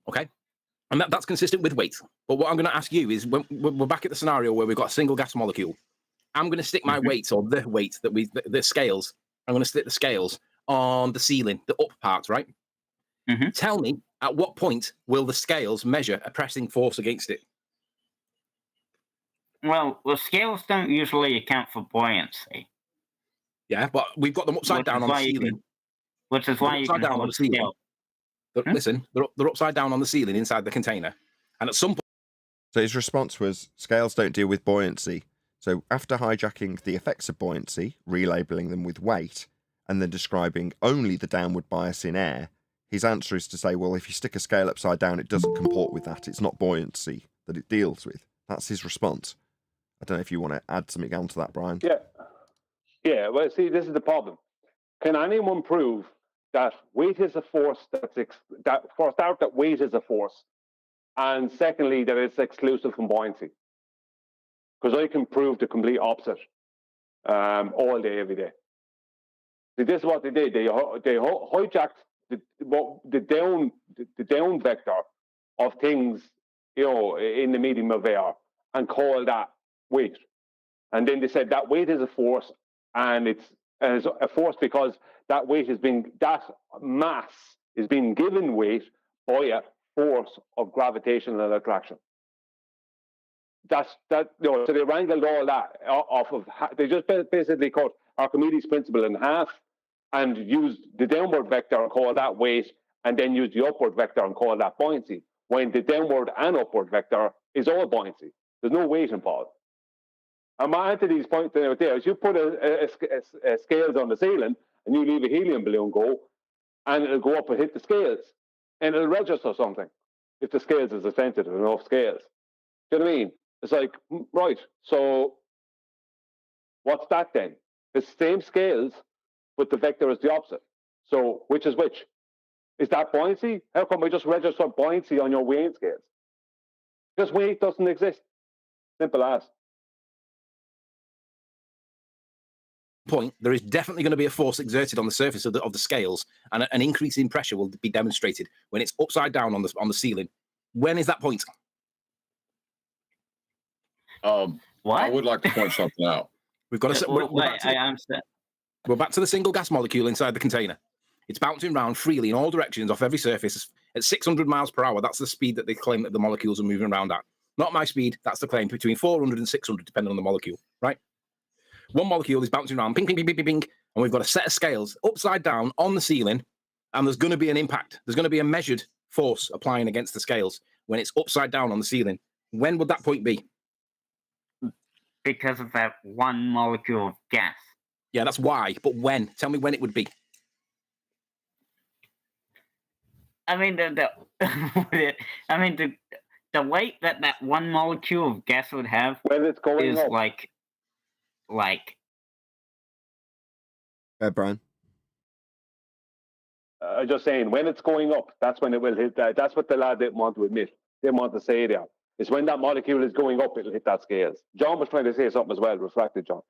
Okay? And that's consistent with weight. But what I'm going to ask you is, when we're back at the scenario where we've got a single gas molecule, I'm going to stick my weights, or the weight that the scales, I'm going to stick the scales on the ceiling, the up part, right? Tell me, at what point will the scales measure a pressing force against it? Well, the scales don't usually account for buoyancy. Yeah, but we've got them upside down on the ceiling. Which is why you can hold a scale. Listen, they're upside down on the ceiling inside the container. And at some point... So his response was, scales don't deal with buoyancy. So after hijacking the effects of buoyancy, relabeling them with weight, and then describing only the downward bias in air, his answer is to say, well, if you stick a scale upside down, it doesn't comport with that. It's not buoyancy that it deals with. That's his response. I don't know if you want to add something onto that, Brian. Yeah, well, see, this is the problem. Can anyone prove that weight is a force that for start, that weight is a force, and secondly, that it's exclusive from buoyancy? Because I can prove the complete opposite all day, every day. See, this is what they did. They hijacked the down vector of things, in the medium of air, and called that weight. And then they said that weight is a force, and it's a force because that mass is being given weight by a force of gravitational attraction. So they wrangled all that off of. They just basically cut Archimedes' principle in half and used the downward vector and called that weight, and then used the upward vector and called that buoyancy. When the downward and upward vector is all buoyancy, there's no weight involved. And my Anthony's pointing out there is you put a scales on the ceiling and you leave a helium balloon go, and it'll go up and hit the scales, and it'll register something if the scales is a sensitive enough scales. Do you know what I mean? It's like, right, so what's that then? The same scales, but the vector is the opposite. So which is which? Is that buoyancy? How come we just register buoyancy on your weighing scales? Because weight doesn't exist. Simple as. Point, there is definitely going to be a force exerted on the surface of the scales, and an increase in pressure will be demonstrated when it's upside down on the ceiling. When is that point? What? I would like to point something out. We've got to. We're back to the single gas molecule inside the container. It's bouncing around freely in all directions off every surface at 600 miles per hour. That's the speed that they claim that the molecules are moving around at. Not my speed. That's the claim, between 400 and 600, depending on the molecule. Right. One molecule is bouncing around, ping, ping, ping, ping, ping, ping, and we've got a set of scales upside down on the ceiling, and there's going to be an impact. There's going to be a measured force applying against the scales when it's upside down on the ceiling. When would that point be? because of that one molecule of gas. Yeah, that's why. But when? Tell me when it would be. I mean, the weight that one molecule of gas would have when it's going is up. like. Brian. Just saying, when it's going up, that's when it will hit that. That's what the lad didn't want to admit. Didn't want to say there. It's when that molecule is going up, it'll hit that scales. John was trying to say something as well. Refracted, John.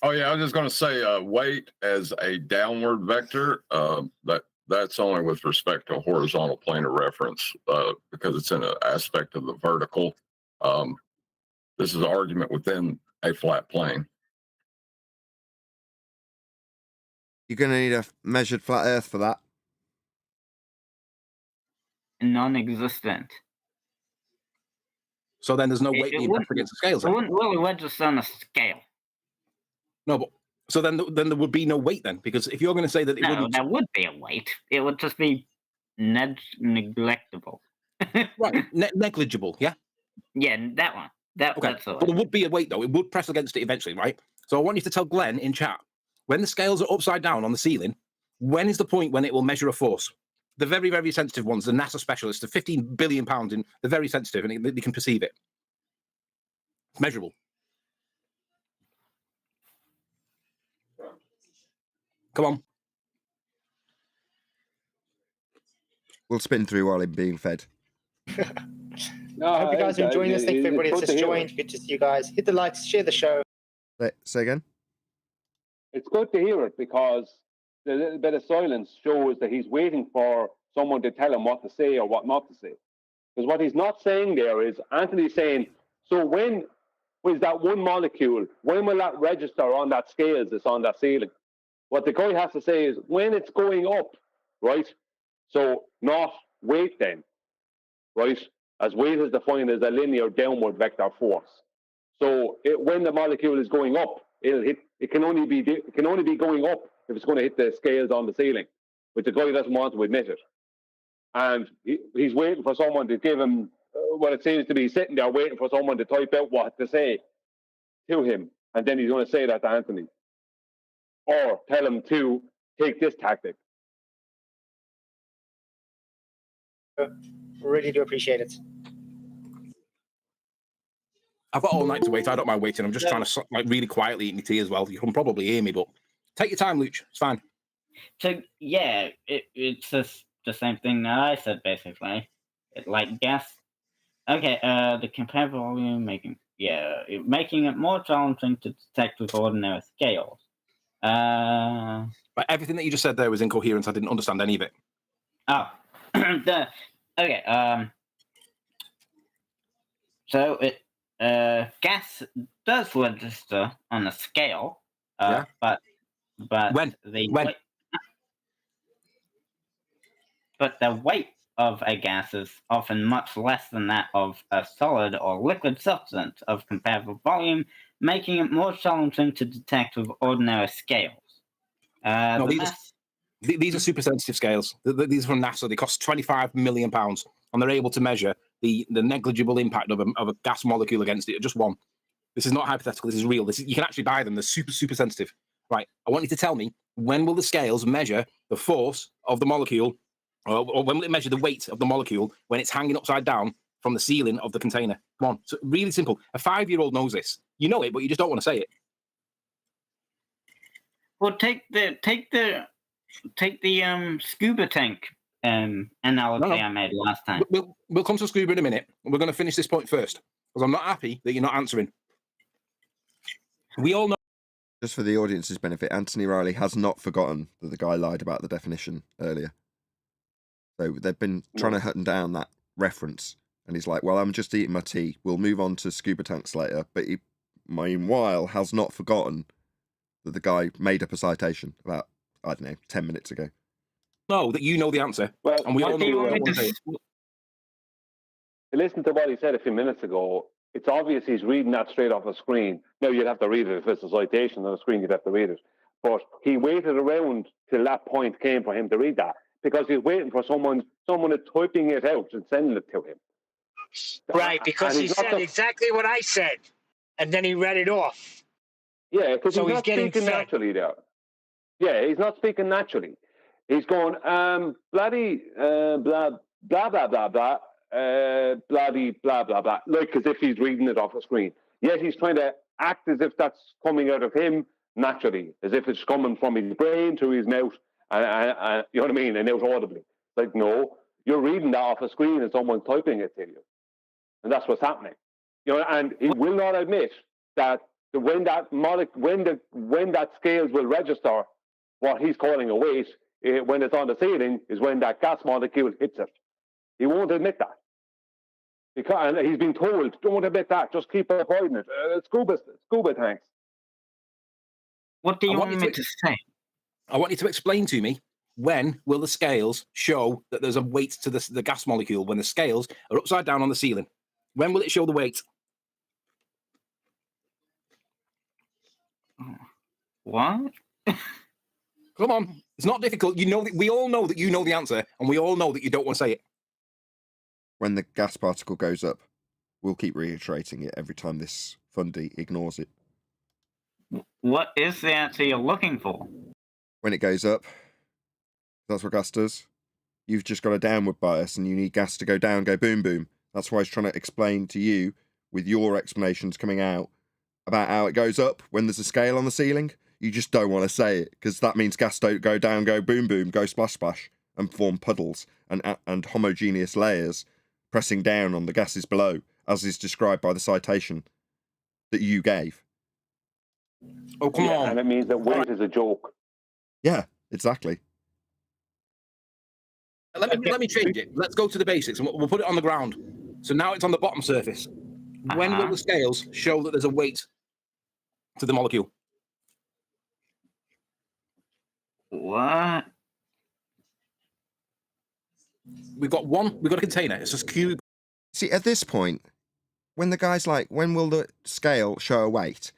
Oh yeah, I was just going to say weight as a downward vector. That's only with respect to a horizontal plane of reference because it's in an aspect of the vertical. This is an argument within a flat plane. You're going to need a measured flat Earth for that. Non-existent. So then there's no weight being pressed against the scales. It wouldn't really register on a scale. No, but so then there would be no weight then, because if you're going to say that it wouldn't... there would be a weight. It would just be neglectable. Right, negligible, yeah? Yeah, that one. That's but there would be a weight, though. It would press against it eventually, right? So I want you to tell Glenn in chat, when the scales are upside down on the ceiling, when is the point when it will measure a force? The very, very sensitive ones, the NASA specialists, the 15 billion pounds in, they're very sensitive and they can perceive it. It's measurable. Come on. We'll spin through while I'm being fed. I hope you guys are enjoying this. Thank you for everybody that's just joined. Good to see you guys. Hit the likes, share the show. Say again? It's good to hear it because the little bit of silence shows that he's waiting for someone to tell him what to say or what not to say. Because what he's not saying there is, Anthony's saying, so when is that one molecule, when will that register on that scales that's on that ceiling? What the guy has to say is when it's going up, right? So not weight then, right? As weight is defined as a linear downward vector force. So when the molecule is going up, it can only be going up if it's going to hit the scales on the ceiling, but the guy doesn't want to admit it. And he's waiting for someone to give him what it seems to be sitting there waiting for someone to type out what to say to him. And then he's going to say that to Anthony. Or tell him to take this tactic. Really do appreciate it. I've got all night to wait. I don't mind waiting. I'm just trying to really quietly eat my tea as well. You can probably hear me, but take your time, Luch. It's fine. So yeah, it's just the same thing that I said basically. Like gas. Okay, the comparable volume making it more challenging to detect with ordinary scales. But everything that you just said there was incoherent. I didn't understand any of it. Oh, okay. So gas does register on a scale. But when? But the weight of a gas is often much less than that of a solid or liquid substance of comparable volume, making it more challenging to detect with ordinary scales. These are super sensitive scales. These are from NASA. They cost £25 million, and they're able to measure the negligible impact of a gas molecule against it. Just one. This is not hypothetical. This is real. You can actually buy them. They're super, super sensitive. Right. I want you to tell me, when will the scales measure the force of the molecule, or when will it measure the weight of the molecule when it's hanging upside down from the ceiling of the container? Come on. So really simple. A 5-year-old knows this. You know it, but you just don't want to say it. Well, take the scuba tank analogy I made last time. We'll come to scuba in a minute. We're going to finish this point first, because I'm not happy that you're not answering. We all know. Just for the audience's benefit, Anthony Riley has not forgotten that the guy lied about the definition earlier. So they've been trying to hunt down that reference, and he's like, well, I'm just eating my tea. We'll move on to scuba tanks later. But he, meanwhile, has not forgotten that the guy made up a citation about, I don't know, 10 minutes ago. No, that you know the answer. Well, and we all know listen to what he said a few minutes ago. It's obvious he's reading that straight off a screen. Now, you'd have to read it. If it's a citation on a screen, you'd have to read it. But he waited around till that point came for him to read that, because he's waiting for someone is typing it out and sending it to him. Right, because he said exactly what I said, and then he read it off. Yeah, because so he's not speaking naturally there. Yeah, he's not speaking naturally. He's going, bloody, blah, blah, blah, blah, blah, bloody, blah, blah, blah, like as if he's reading it off a screen. Yet he's trying to act as if that's coming out of him naturally, as if it's coming from his brain to his mouth, and you know what I mean, and out audibly. Like, no, you're reading that off a screen and someone's typing it to you. And that's what's happening. You know, and he will not admit that when that scales will register what he's calling a weight, when it's on the ceiling, is when that gas molecule hits it. He won't admit that. Because, and he's been told, don't admit that, just keep avoiding it. Scuba tanks. What do you want me to say? I want you to explain to me, when will the scales show that there's a weight to the gas molecule when the scales are upside down on the ceiling? When will it show the weight? What? Come on, it's not difficult. You know, we all know that you know the answer, and we all know that you don't want to say it. When the gas particle goes up, we'll keep reiterating it every time this Fundy ignores it. What is the answer you're looking for? When it goes up, that's what gas does. You've just got a downward bias, and you need gas to go down, go boom, boom. That's why I was trying to explain to you, with your explanations coming out, about how it goes up when there's a scale on the ceiling. You just don't want to say it, because that means gas don't go down, go boom, boom, go splash, splash, and form puddles and homogeneous layers pressing down on the gases below, as is described by the citation that you gave. Oh, come on. And it means that weight is a joke. Yeah, exactly. Let me change it. Let's go to the basics, and we'll put it on the ground. So now it's on the bottom surface. When will the scales show that there's a weight to the molecule? What? We've got a container. It's just cube. See, at this point, when the guy's like, when will the scale show a weight?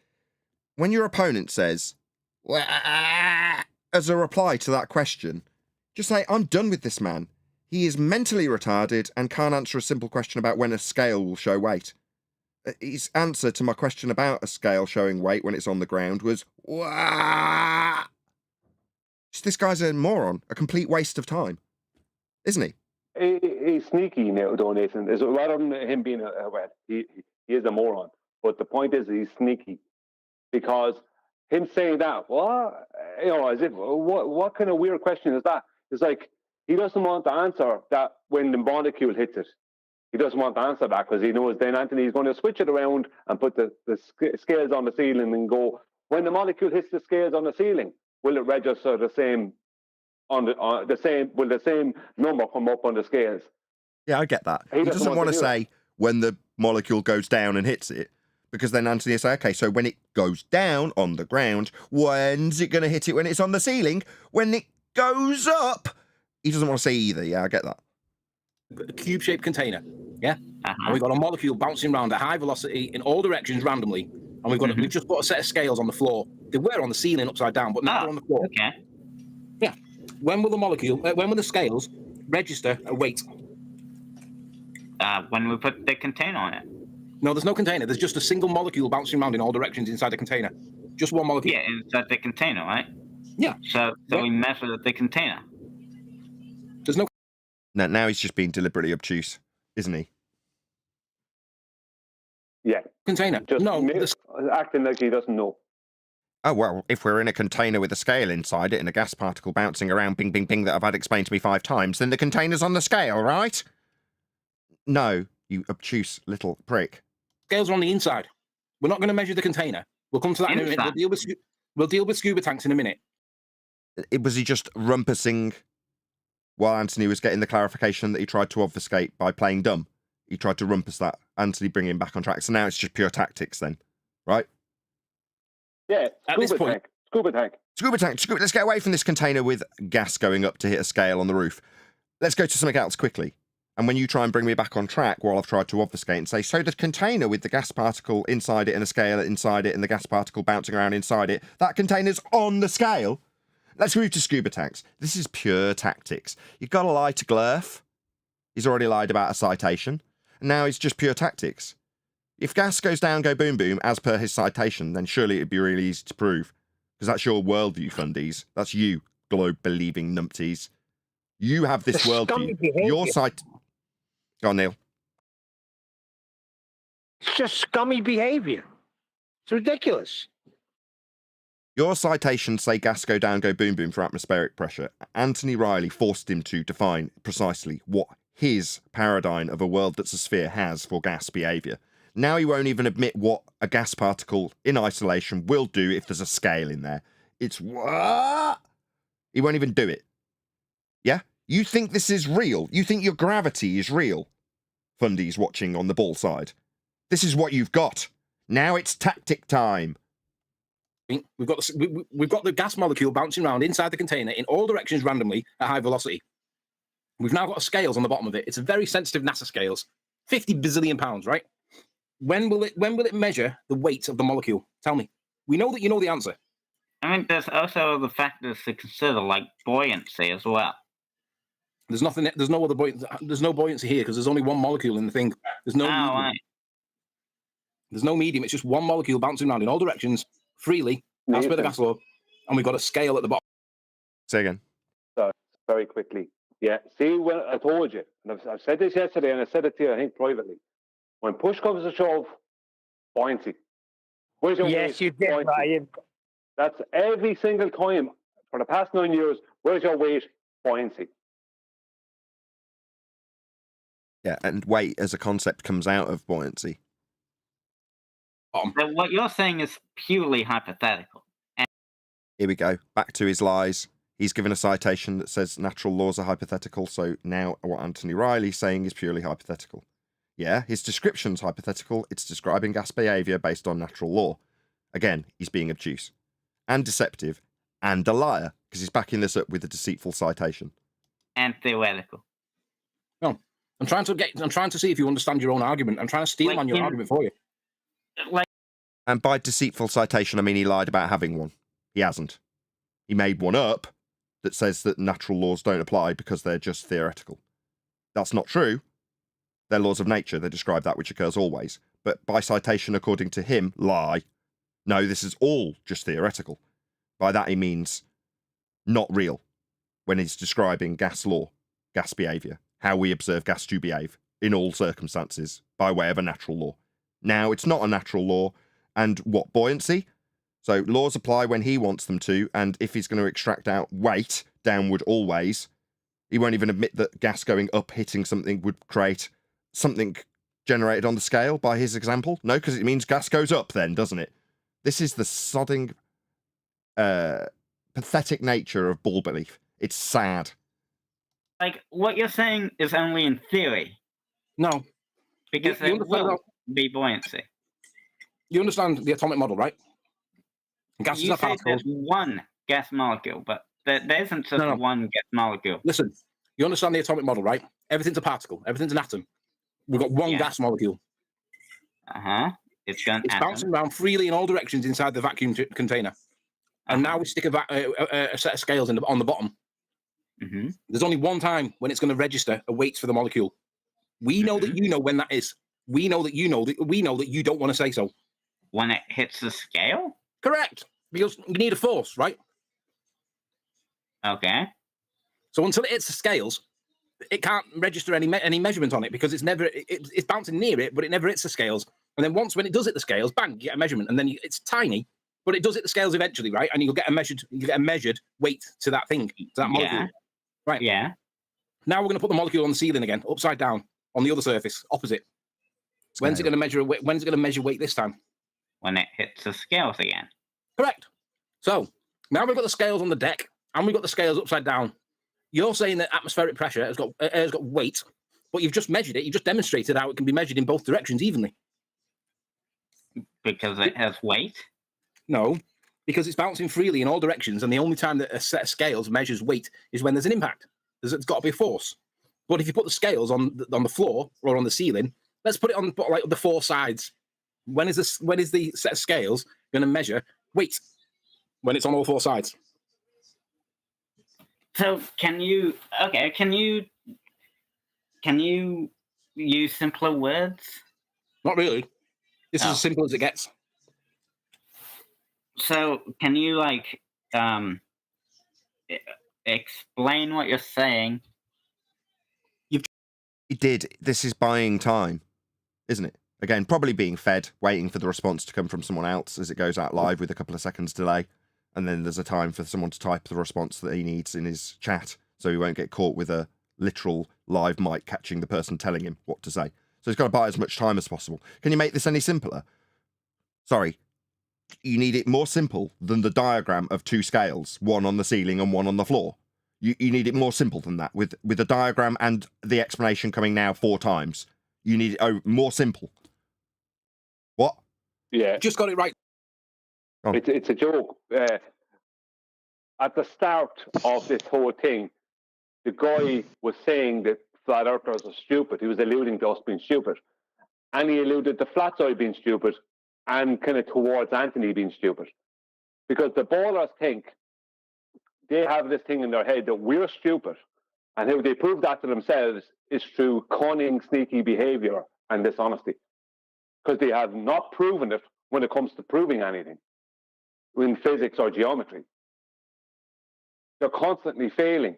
When your opponent says, as a reply to that question, just say, I'm done with this man. He is mentally retarded and can't answer a simple question about when a scale will show weight. His answer to my question about a scale showing weight when it's on the ground was, wah! This guy's a moron, a complete waste of time, isn't he? He's sneaky now, though, Nathan. Rather than him being he is a moron. But the point is, he's sneaky, because him saying that, what, you know, as if what kind of weird question is that? It's like he doesn't want to answer that when the molecule hits it. He doesn't want to answer that because he knows then Anthony's going to switch it around and put the scales on the ceiling and go, when the molecule hits the scales on the ceiling, will it register the same will the same number come up on the scales? Yeah, I get that. He doesn't want to say when the molecule goes down and hits it, because then Anthony will say, okay, so when it goes down on the ground, when's it going to hit it when it's on the ceiling? When it goes up? He doesn't want to say either. Yeah, I get that. A cube-shaped container, yeah? And we've got a molecule bouncing around at high velocity in all directions randomly, and we've just got a set of scales on the floor. They were on the ceiling upside down, but now they're on the floor. Okay. Yeah. When will the scales register a weight? When we put the container on it. No, there's no container. There's just a single molecule bouncing around in all directions inside the container. Just one molecule. Yeah, inside the container, right? Yeah. So we measure the container. There's no. Now he's just being deliberately obtuse, isn't he? Yeah. Container. Just acting like he doesn't know. Oh, well, if we're in a container with a scale inside it and a gas particle bouncing around, ping, ping, ping, that I've had explained to me 5 times, then the container's on the scale, right? No, you obtuse little prick. Scales are on the inside. We're not going to measure the container. We'll come to that in a minute. We'll deal with scuba tanks in a minute. Was he just rumpusing while Anthony was getting the clarification that he tried to obfuscate by playing dumb? He tried to rumpus that. Anthony bring him back on track. So now it's just pure tactics then, right? Yeah, scuba tank. Let's get away from this container with gas going up to hit a scale on the roof. Let's go to something else quickly. And when you try and bring me back on track while I've tried to obfuscate and say, so the container with the gas particle inside it and a scale inside it and the gas particle bouncing around inside it, that container's on the scale. Let's move to scuba tanks. This is pure tactics. You've got to lie to Glurf. He's already lied about a citation. now is just pure tactics. If gas goes down, go boom boom, as per his citation, then surely it'd be really easy to prove. Because that's your worldview, Fundies. That's you, globe-believing numpties. You have this worldview. Your site... Go on, Neil. It's just scummy behavior. It's ridiculous. Your citations say gas go down, go boom boom for atmospheric pressure. Anthony Riley forced him to define precisely what his paradigm of a world that's a sphere has for gas behavior. Now he won't even admit what a gas particle in isolation will do if there's a scale in there. It's what? He won't even do it. Yeah? You think this is real? You think your gravity is real? Fundy's watching on the ball side. This is what you've got. Now it's tactic time. We've got the gas molecule bouncing around inside the container in all directions randomly at high velocity. We've now got scales on the bottom of it. It's a very sensitive NASA scales. 50 bazillion pounds, right? When will it measure the weight of the molecule? Tell me. We know that you know the answer. I mean, there's also the factors to consider, like buoyancy as well. There's nothing. There's no other buoyancy. There's no buoyancy here because there's only one molecule in the thing. There's no medium. Right. There's no medium. It's just one molecule bouncing around in all directions freely, as per the gas law, and we've got a scale at the bottom. Say again. So, very quickly. Yeah. See, when I told you, and I've said this yesterday, and I said it to you, I think privately. When push comes to shove, buoyancy. Where's your yes, weight? you did, Buoyancy. Ryan. That's every single time for the past 9 years. Where's your weight? Buoyancy. Yeah, and weight as a concept comes out of buoyancy. So what you're saying is purely hypothetical. Here we go. Back to his lies. He's given a citation that says natural laws are hypothetical, so now what Anthony Riley's saying is purely hypothetical. Yeah, his description's hypothetical. It's describing gas behaviour based on natural law. Again, he's being obtuse and deceptive and a liar because he's backing this up with a deceitful citation. And theoretical. No, I'm trying to see if you understand your own argument. I'm trying to steal on your argument for you. And by deceitful citation, I mean he lied about having one. He hasn't. He made one up that says that natural laws don't apply because they're just theoretical. That's not true. They're laws of nature. They describe that which occurs always. But by citation, according to him, lie. No, this is all just theoretical. By that he means not real when he's describing gas law, gas behaviour, how we observe gas to behave in all circumstances by way of a natural law. Now, it's not a natural law. And what, buoyancy? So laws apply when he wants them to, and if he's going to extract out weight, downward always, he won't even admit that gas going up hitting something would create something generated on the scale by his example. No, because it means gas goes up then, doesn't it? This is the sodding, pathetic nature of ball belief. It's sad. Like, what you're saying is only in theory. No. Because there will be buoyancy. You understand the atomic model, right? Gas is a particle. There's one gas molecule, but there isn't just one gas molecule. Listen, you understand the atomic model, right? Everything's a particle. Everything's an atom. We've got one gas molecule. It's bouncing around freely in all directions inside the vacuum container. And now we stick a set of scales on the bottom. There's only one time when it's going to register a weight for the molecule. We know that you know when that is. We know that you know that we know that you don't want to say so. When it hits the scale? Correct. Because you need a force, right? Okay. So until it hits the scales, it can't register any measurement on it because it's bouncing near it, but it never hits the scales. And then when it does hit the scales, bang, you get a measurement, and then it's tiny, but it does hit the scales eventually, right? And you'll get a measured weight to that thing, to that molecule. Right. Yeah. Now we're going to put the molecule on the ceiling again, upside down, on the other surface, opposite. When's it going to measure weight this time? When it hits the scales again. Correct. So now we've got the scales on the deck, and we've got the scales upside down. You're saying that atmospheric pressure has got weight, but you've just measured it. You've just demonstrated how it can be measured in both directions evenly. Because it has weight? No, because it's bouncing freely in all directions, and the only time that a set of scales measures weight is when there's an impact. It's got to be a force. But if you put the scales on the floor or on the ceiling, let's put it on like the four sides. When is the set of scales going to measure weight? When it's on all four sides. So can you use simpler words? Not really. This is as simple as it gets. So, can you explain what you're saying? You did. This is buying time, isn't it? Again, probably being fed, waiting for the response to come from someone else as it goes out live with a couple of seconds delay. And then there's a time for someone to type the response that he needs in his chat, so he won't get caught with a literal live mic catching the person telling him what to say. So he's got to buy as much time as possible. Can you make this any simpler? Sorry. You need it more simple than the diagram of two scales, one on the ceiling and one on the floor. You need it more simple than that, with the diagram and the explanation coming now 4 times. You need it more simple. What? Yeah. Just got it right. It's a joke. At the start of this whole thing, the guy was saying that flat earthers are stupid. He was alluding to us being stupid. And he alluded to flat side being stupid and kind of towards Anthony being stupid. Because the ballers think they have this thing in their head that we're stupid. And how they prove that to themselves is through cunning, sneaky behavior and dishonesty. Because they have not proven it when it comes to proving anything in physics or geometry. They're constantly failing,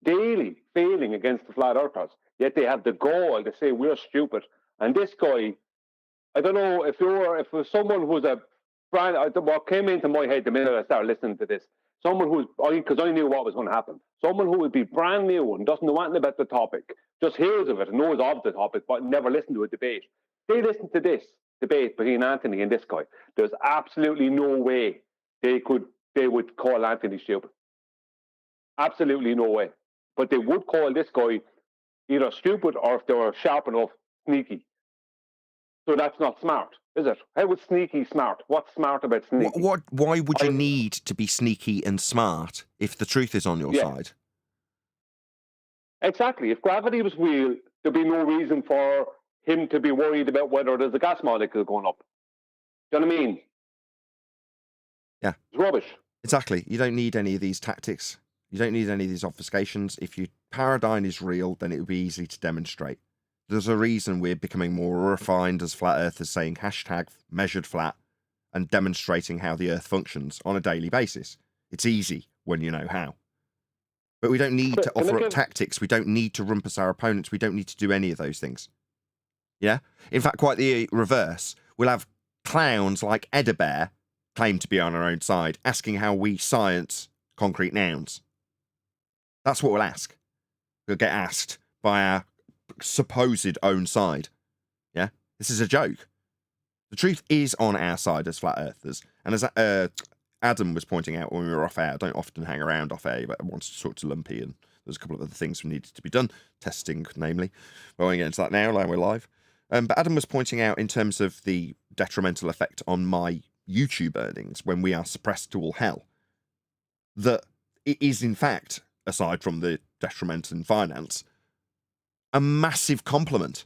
daily failing against the flat earthers. Yet they have the gall to say we're stupid. And this guy, I don't know if it was someone who's a brand, what came into my head the minute I started listening to this, someone who's, because I knew what was going to happen, someone who would be brand new and doesn't know anything about the topic, just hears of it and knows of the topic, but never listened to a debate. They listen to this debate between Anthony and this guy. There's absolutely no way they would call Anthony stupid. Absolutely no way. But they would call this guy either stupid or, if they were sharp enough, sneaky. So that's not smart, is it? How is sneaky smart? What's smart about sneaky? Why would you need to be sneaky and smart if the truth is on your side? Exactly. If gravity was real, there'd be no reason for him to be worried about whether there's a gas molecule going up. Do you know what I mean? Yeah. It's rubbish. Exactly. You don't need any of these tactics. You don't need any of these obfuscations. If your paradigm is real, then it would be easy to demonstrate. There's a reason we're becoming more refined as flat earthers, saying hashtag measured flat and demonstrating how the earth functions on a daily basis. It's easy when you know how. But we don't need to offer up tactics. We don't need to rumpus our opponents. We don't need to do any of those things. Yeah? In fact, quite the reverse. We'll have clowns like Bear claim to be on our own side, asking how we science concrete nouns. That's what we'll ask. We'll get asked by our supposed own side. Yeah? This is a joke. The truth is on our side as flat earthers. And as Adam was pointing out when we were off air, I don't often hang around off air, but I wanted to talk to Lumpy, and there's a couple of other things that needed to be done. Testing, namely. We won't get into that now, we're live. But Adam was pointing out in terms of the detrimental effect on my YouTube earnings when we are suppressed to all hell, that it is in fact, aside from the detriment in finance, a massive compliment.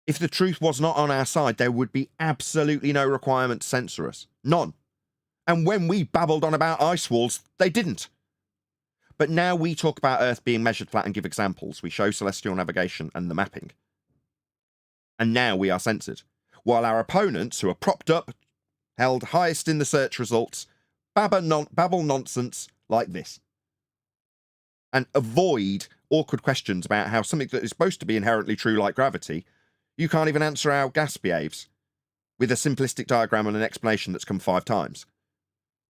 If the truth was not on our side, there would be absolutely no requirement to censor us. None. And when we babbled on about ice walls, they didn't. But now we talk about Earth being measured flat and give examples. We show celestial navigation and the mapping. And now we are censored. While our opponents, who are propped up, held highest in the search results, babble nonsense like this. And avoid awkward questions about how something that is supposed to be inherently true, like gravity, you can't even answer how gas behaves with a simplistic diagram and an explanation that's come 5 times.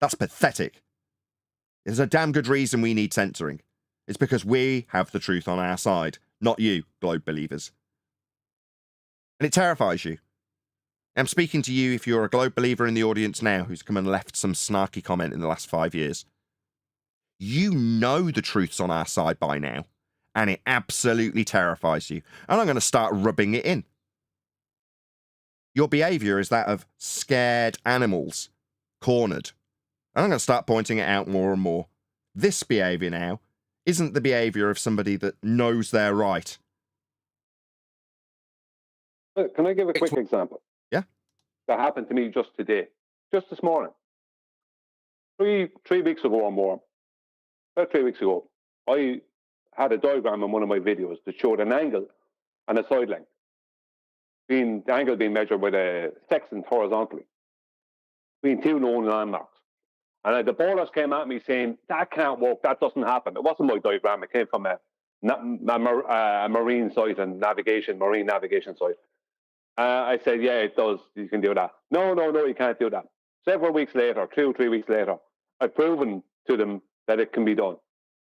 That's pathetic. There's a damn good reason we need censoring. It's because we have the truth on our side, not you, globe believers. And it terrifies you. I'm speaking to you if you're a globe believer in the audience now who's come and left some snarky comment in the last 5 years. You know the truth's on our side by now, and it absolutely terrifies you. And I'm going to start rubbing it in. Your behaviour is that of scared animals, cornered. And I'm going to start pointing it out more and more. This behaviour now isn't the behaviour of somebody that knows they're right. Can I give a quick example? Yeah. That happened to me just today, just this morning. 3 weeks ago or more, about 3 weeks ago, I had a diagram in one of my videos that showed an angle and a side length. The angle being measured with a sextant horizontally between two known landmarks. And the ballers came at me saying, that can't work, that doesn't happen. It wasn't my diagram, it came from a marine site and marine navigation site. I said, yeah, it does, you can do that. No, you can't do that. Several weeks later, 2 or 3 weeks later, I've proven to them that it can be done.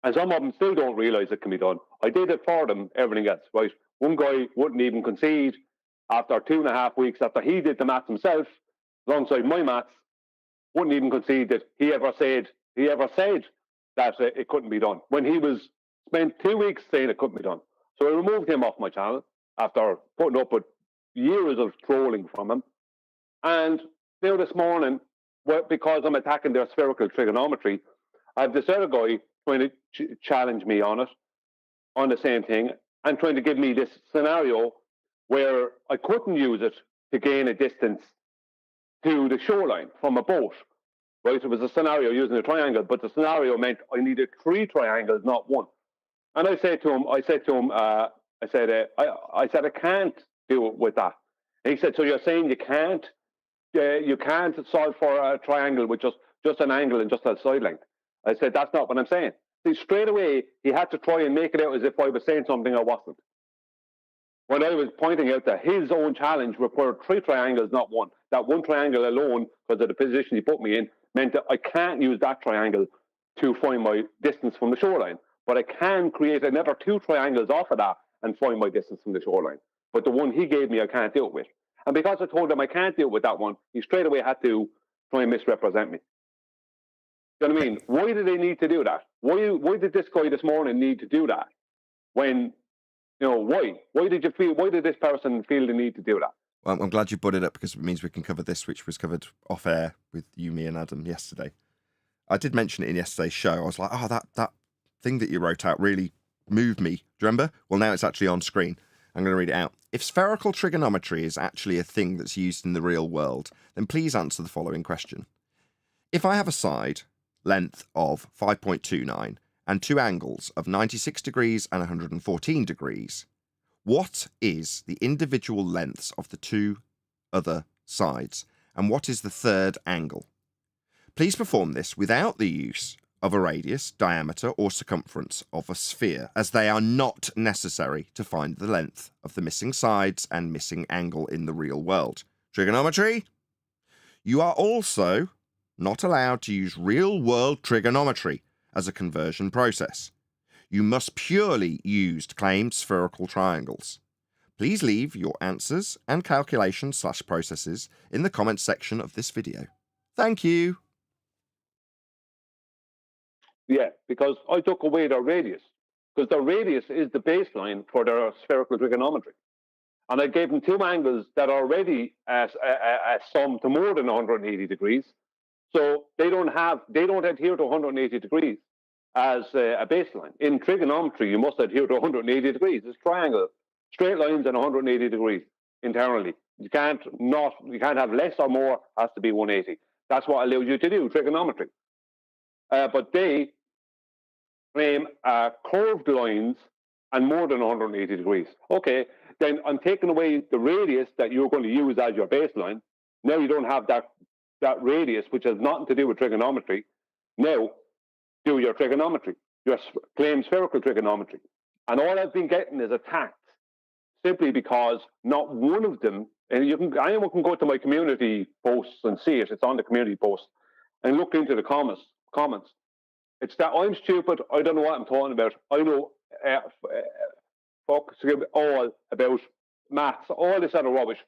And some of them still don't realise it can be done. I did it for them, everything else, right? One guy wouldn't even concede after 2.5 weeks, after he did the maths himself, alongside my maths, wouldn't even concede that he ever said that it couldn't be done, when he was spent 2 weeks saying it couldn't be done. So I removed him off my channel after putting up with years of trolling from him. And now this morning, because I'm attacking their spherical trigonometry, I have this other guy trying to challenge me on it, on the same thing, and trying to give me this scenario where I couldn't use it to gain a distance to the shoreline from a boat. Right? It was a scenario using a triangle, but the scenario meant I needed 3 triangles, not 1. And I said to him, I can't do it with that. And he said, so you're saying you can't solve for a triangle with just an angle and just a side length? I said, that's not what I'm saying. See, straight away, he had to try and make it out as if I was saying something I wasn't. When I was pointing out that his own challenge required 3 triangles, not 1. That 1 triangle alone, because of the position he put me in, meant that I can't use that triangle to find my distance from the shoreline. But I can create another 2 triangles off of that and find my distance from the shoreline. But the one he gave me, I can't do it with. And because I told him I can't do it with that one, he straight away had to try and misrepresent me. You know what I mean? Why did they need to do that? Why did this guy this morning need to do that? When, why? Why did this person feel the need to do that? Well, I'm glad you brought it up, because it means we can cover this, which was covered off air with you, me, and Adam yesterday. I did mention it in yesterday's show. I was like, oh, that thing that you wrote out really moved me. Do you remember? Well, now it's actually on screen. I'm going to read it out. If spherical trigonometry is actually a thing that's used in the real world, then please answer the following question. If I have a side length of 5.29 and 2 angles of 96 degrees and 114 degrees, what is the individual lengths of the 2 other sides, and what is the third angle? Please perform this without the use of a radius, diameter, or circumference of a sphere, as they are not necessary to find the length of the missing sides and missing angle in the real world. Trigonometry? You are also not allowed to use real-world trigonometry as a conversion process. You must purely use claimed spherical triangles. Please leave your answers and calculations/processes in the comments section of this video. Thank you. Yeah, because I took away their radius, because their radius is the baseline for their spherical trigonometry. And I gave them 2 angles that are already sum to more than 180 degrees. So they don't adhere to 180 degrees as a baseline. In trigonometry, you must adhere to 180 degrees. It's triangle, straight lines and 180 degrees internally. You can't have less or more, has to be 180. That's what allows you to do trigonometry. But they claim curved lines and more than 180 degrees. Okay, then I'm taking away the radius that you're going to use as your baseline. Now you don't have that radius, which has nothing to do with trigonometry. Now do your trigonometry, your claim spherical trigonometry. And all I've been getting is attacked simply because not one of them, and anyone can go to my community posts and see it, it's on the community post, and look into the comments. It's that I'm stupid, I don't know what I'm talking about. I know all about maths, all this other rubbish,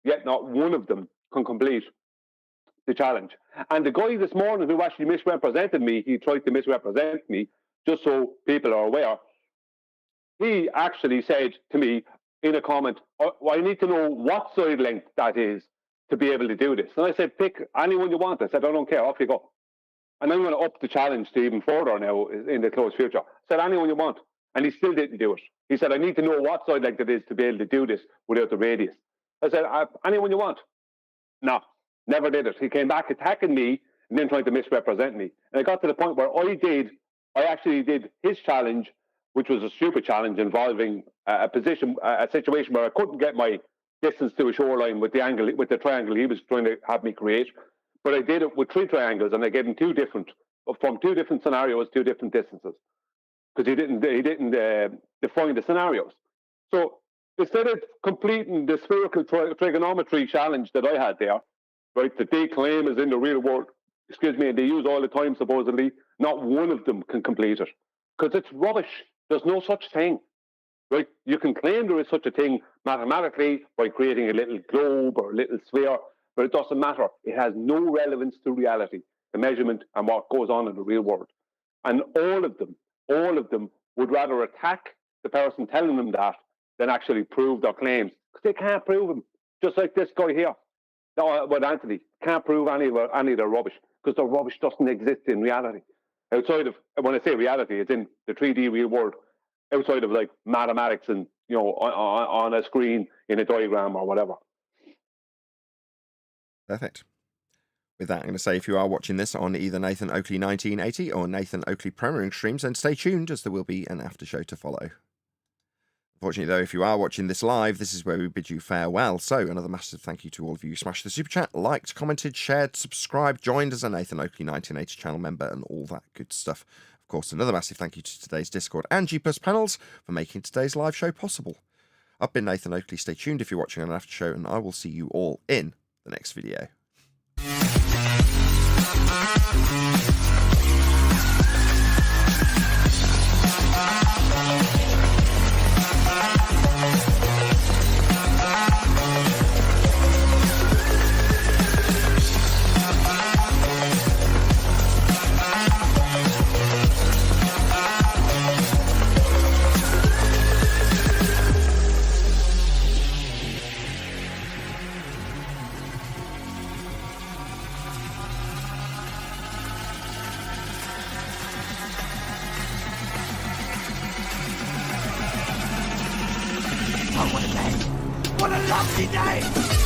yet not one of them can complete the challenge. And the guy this morning who actually misrepresented me, he tried to misrepresent me, just so people are aware, he actually said to me in a comment, I need to know what side length that is to be able to do this. And I said, pick anyone you want. I said, I don't care, off you go. And I'm going to up the challenge to even further now in the close future. I said, anyone you want. And he still didn't do it. He said, I need to know what side length it is to be able to do this without the radius. I said, anyone you want. No, never did it. He came back attacking me and then trying to misrepresent me. And I got to the point where I actually did his challenge which was a stupid challenge involving a situation where I couldn't get my distance to a shoreline with the triangle he was trying to have me create. But I did it with 3 triangles, and I gave him from 2 different scenarios, 2 different distances, because he didn't define the scenarios. So instead of completing the spherical trigonometry challenge that I had there, right, that they claim is in the real world, and they use all the time supposedly, not one of them can complete it, because it's rubbish. There's no such thing. Right? You can claim there is such a thing mathematically by creating a little globe or a little sphere, but it doesn't matter. It has no relevance to reality, the measurement and what goes on in the real world. And all of them would rather attack the person telling them that than actually prove their claims, because they can't prove them. Just like this guy here, with Anthony, can't prove any of their rubbish, because the rubbish doesn't exist in reality. Outside of, when I say reality, it's in the 3D real world, outside of like mathematics and, you know, on a screen in a diagram or whatever. Perfect. With that, I'm going to say if you are watching this on either Nathan Oakley 1980 or Nathan Oakley Premiering streams, then stay tuned, as there will be an after show to follow. Unfortunately, though, if you are watching this live, this is where we bid you farewell. So, another massive thank you to all of you who smashed the super chat, liked, commented, shared, subscribed, joined as a Nathan Oakley 1980 channel member, and all that good stuff. Of course, another massive thank you to today's Discord and G+ panels for making today's live show possible. I've been Nathan Oakley. Stay tuned if you're watching on an after show, and I will see you all in the next video. What a lovely day!